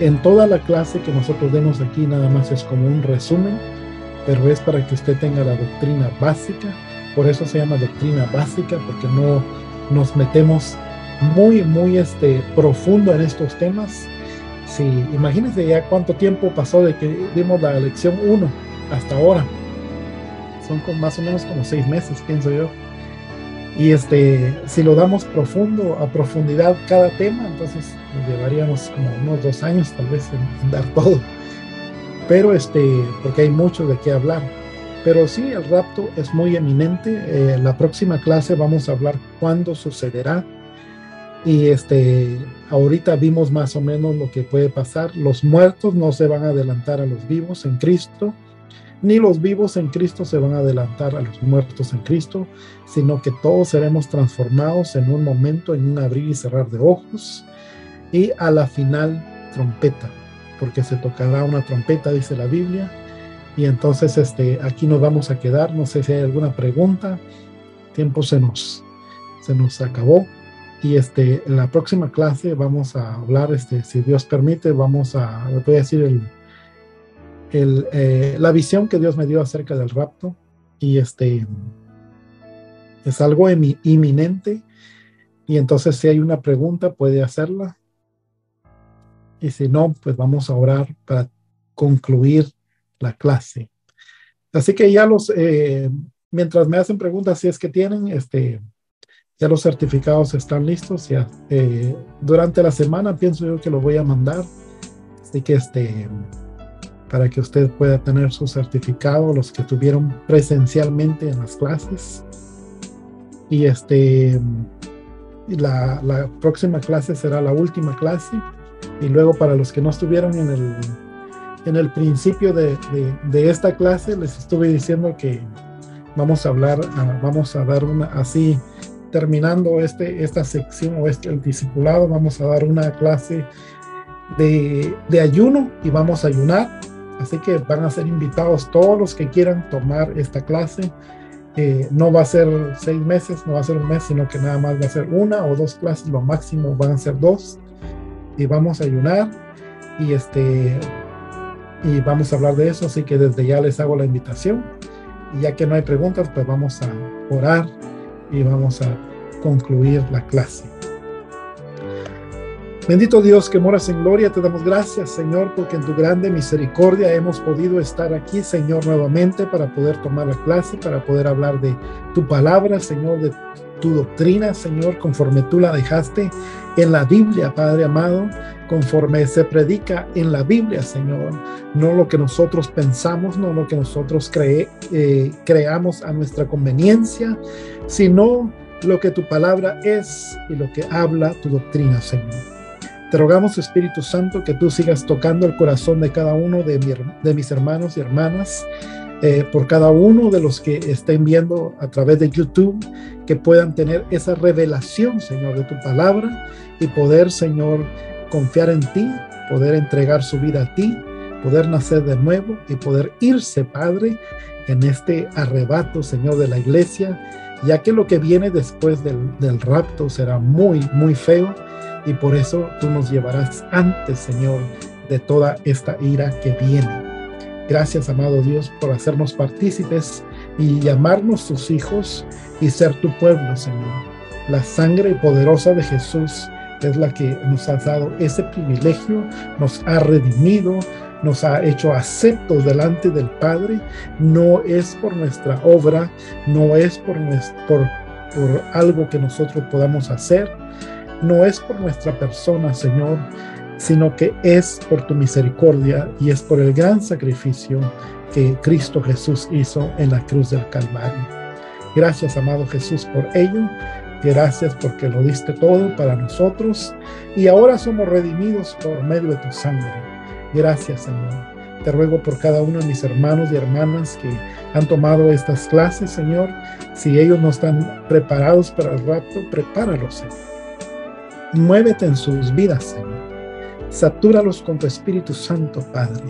en toda la clase que nosotros demos aquí nada más es como un resumen, pero es para que usted tenga la doctrina básica. Por eso se llama doctrina básica, porque no nos metemos muy profundo en estos temas. Sí, imagínense ya cuánto tiempo pasó de que dimos la lección 1 hasta ahora. Son más o menos como 6 meses, pienso yo. Y si lo damos a profundidad cada tema, entonces nos llevaríamos como unos 2 años tal vez en dar todo. Pero porque hay mucho de qué hablar. Pero sí, el rapto es muy eminente. La próxima clase vamos a hablar cuándo sucederá. Y ahorita vimos más o menos lo que puede pasar. Los muertos no se van a adelantar a los vivos en Cristo, ni los vivos en Cristo se van a adelantar a los muertos en Cristo, sino que todos seremos transformados en un momento, en un abrir y cerrar de ojos, y a la final trompeta, porque se tocará una trompeta, dice la Biblia. Y entonces aquí nos vamos a quedar. No sé si hay alguna pregunta. El tiempo se nos se nos acabó. Y en la próxima clase vamos a hablar, si Dios permite, les voy a decir la visión que Dios me dio acerca del rapto. Y es algo inminente. Y entonces si hay una pregunta puede hacerla. Y si no, pues vamos a orar para concluir la clase. Así que ya mientras me hacen preguntas, si es que tienen, ya los certificados están listos. Ya durante la semana pienso yo que los voy a mandar. Así que para que usted pueda tener su certificado, los que estuvieron presencialmente en las clases. Y la próxima clase será la última clase. Y luego para los que no estuvieron en el principio de esta clase, les estuve diciendo que vamos a dar una, así terminando esta sección o el discipulado, vamos a dar una clase de ayuno y vamos a ayunar. Así que van a ser invitados todos los que quieran tomar esta clase. No va a ser 6 meses, no va a ser un mes, sino que nada más va a ser 1 o 2 clases, lo máximo van a ser 2. Y vamos a ayunar y vamos a hablar de eso. Así que desde ya les hago la invitación. Y ya que no hay preguntas, pues vamos a orar y vamos a concluir la clase. Bendito Dios que moras en gloria, te damos gracias, Señor, porque en tu grande misericordia hemos podido estar aquí, Señor, nuevamente para poder tomar la clase, para poder hablar de tu palabra, Señor, de tu doctrina, Señor, conforme tú la dejaste en la Biblia, Padre amado, conforme se predica en la Biblia, Señor, no lo que nosotros pensamos, no lo que nosotros creamos a nuestra conveniencia, sino lo que tu palabra es y lo que habla tu doctrina, Señor. Te rogamos, Espíritu Santo, que tú sigas tocando el corazón de cada uno de mis hermanos y hermanas, por cada uno de los que estén viendo a través de YouTube, que puedan tener esa revelación, Señor, de tu palabra y poder, Señor, confiar en ti, poder entregar su vida a ti, poder nacer de nuevo y poder irse, Padre, en este arrebato, Señor, de la iglesia, ya que lo que viene después del rapto será muy, muy feo. Y por eso tú nos llevarás antes, Señor, de toda esta ira que viene. Gracias, amado Dios, por hacernos partícipes y llamarnos tus hijos y ser tu pueblo, Señor. La sangre poderosa de Jesús es la que nos ha dado ese privilegio, nos ha redimido, nos ha hecho aceptos delante del Padre. No es por nuestra obra, no es por algo que nosotros podamos hacer, no es por nuestra persona, Señor, sino que es por tu misericordia y es por el gran sacrificio que Cristo Jesús hizo en la cruz del Calvario. Gracias, amado Jesús, por ello. Gracias porque lo diste todo para nosotros y ahora somos redimidos por medio de tu sangre. Gracias, Señor. Te ruego por cada uno de mis hermanos y hermanas que han tomado estas clases, Señor. Si ellos no están preparados para el rapto, prepáralos, Señor. Muévete en sus vidas, Señor. Satúralos con tu Espíritu Santo, Padre.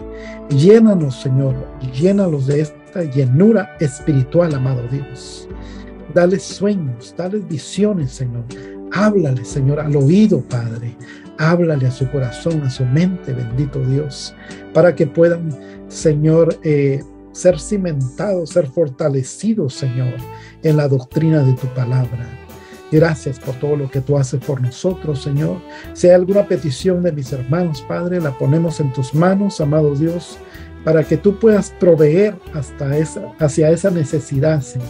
Llénanos, Señor. Llénalos de esta llenura espiritual, amado Dios. Dales sueños, dales visiones, Señor. Háblale, Señor, al oído, Padre. Háblale a su corazón, a su mente, bendito Dios, para que puedan, Señor, ser cimentados, ser fortalecidos, Señor, en la doctrina de tu palabra. Gracias por todo lo que tú haces por nosotros, Señor. Si hay alguna petición de mis hermanos, Padre, la ponemos en tus manos, amado Dios, para que tú puedas proveer hacia esa necesidad, Señor,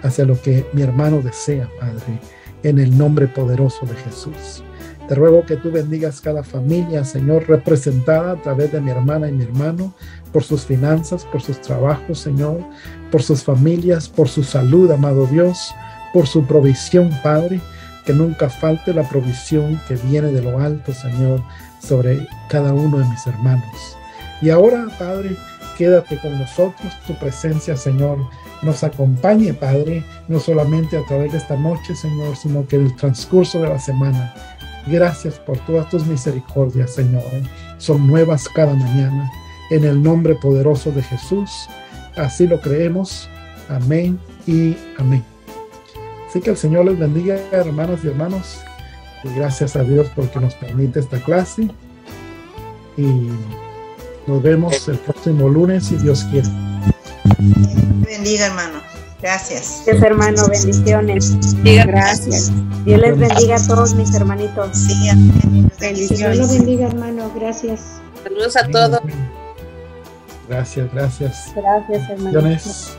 hacia lo que mi hermano desea, Padre, en el nombre poderoso de Jesús. Te ruego que tú bendigas cada familia, Señor, representada a través de mi hermana y mi hermano, por sus finanzas, por sus trabajos, Señor, por sus familias, por su salud, amado Dios, por su provisión, Padre, que nunca falte la provisión que viene de lo alto, Señor, sobre cada uno de mis hermanos. Y ahora, Padre, quédate con nosotros, tu presencia, Señor, nos acompañe, Padre, no solamente a través de esta noche, Señor, sino que en el transcurso de la semana. Gracias por todas tus misericordias, Señor. Son nuevas cada mañana. En el nombre poderoso de Jesús, así lo creemos. Amén y amén. Así que el Señor les bendiga, hermanas y hermanos. Y gracias a Dios porque nos permite esta clase. Y nos vemos el próximo lunes, si Dios quiere. Bendiga, hermano. Gracias. Gracias, hermano. Bendiciones. Gracias. Dios les bendiga a todos mis hermanitos. Sí, Dios lo bendiga, hermano. Gracias. Saludos a todos. Gracias. Gracias, hermano. Bendiciones.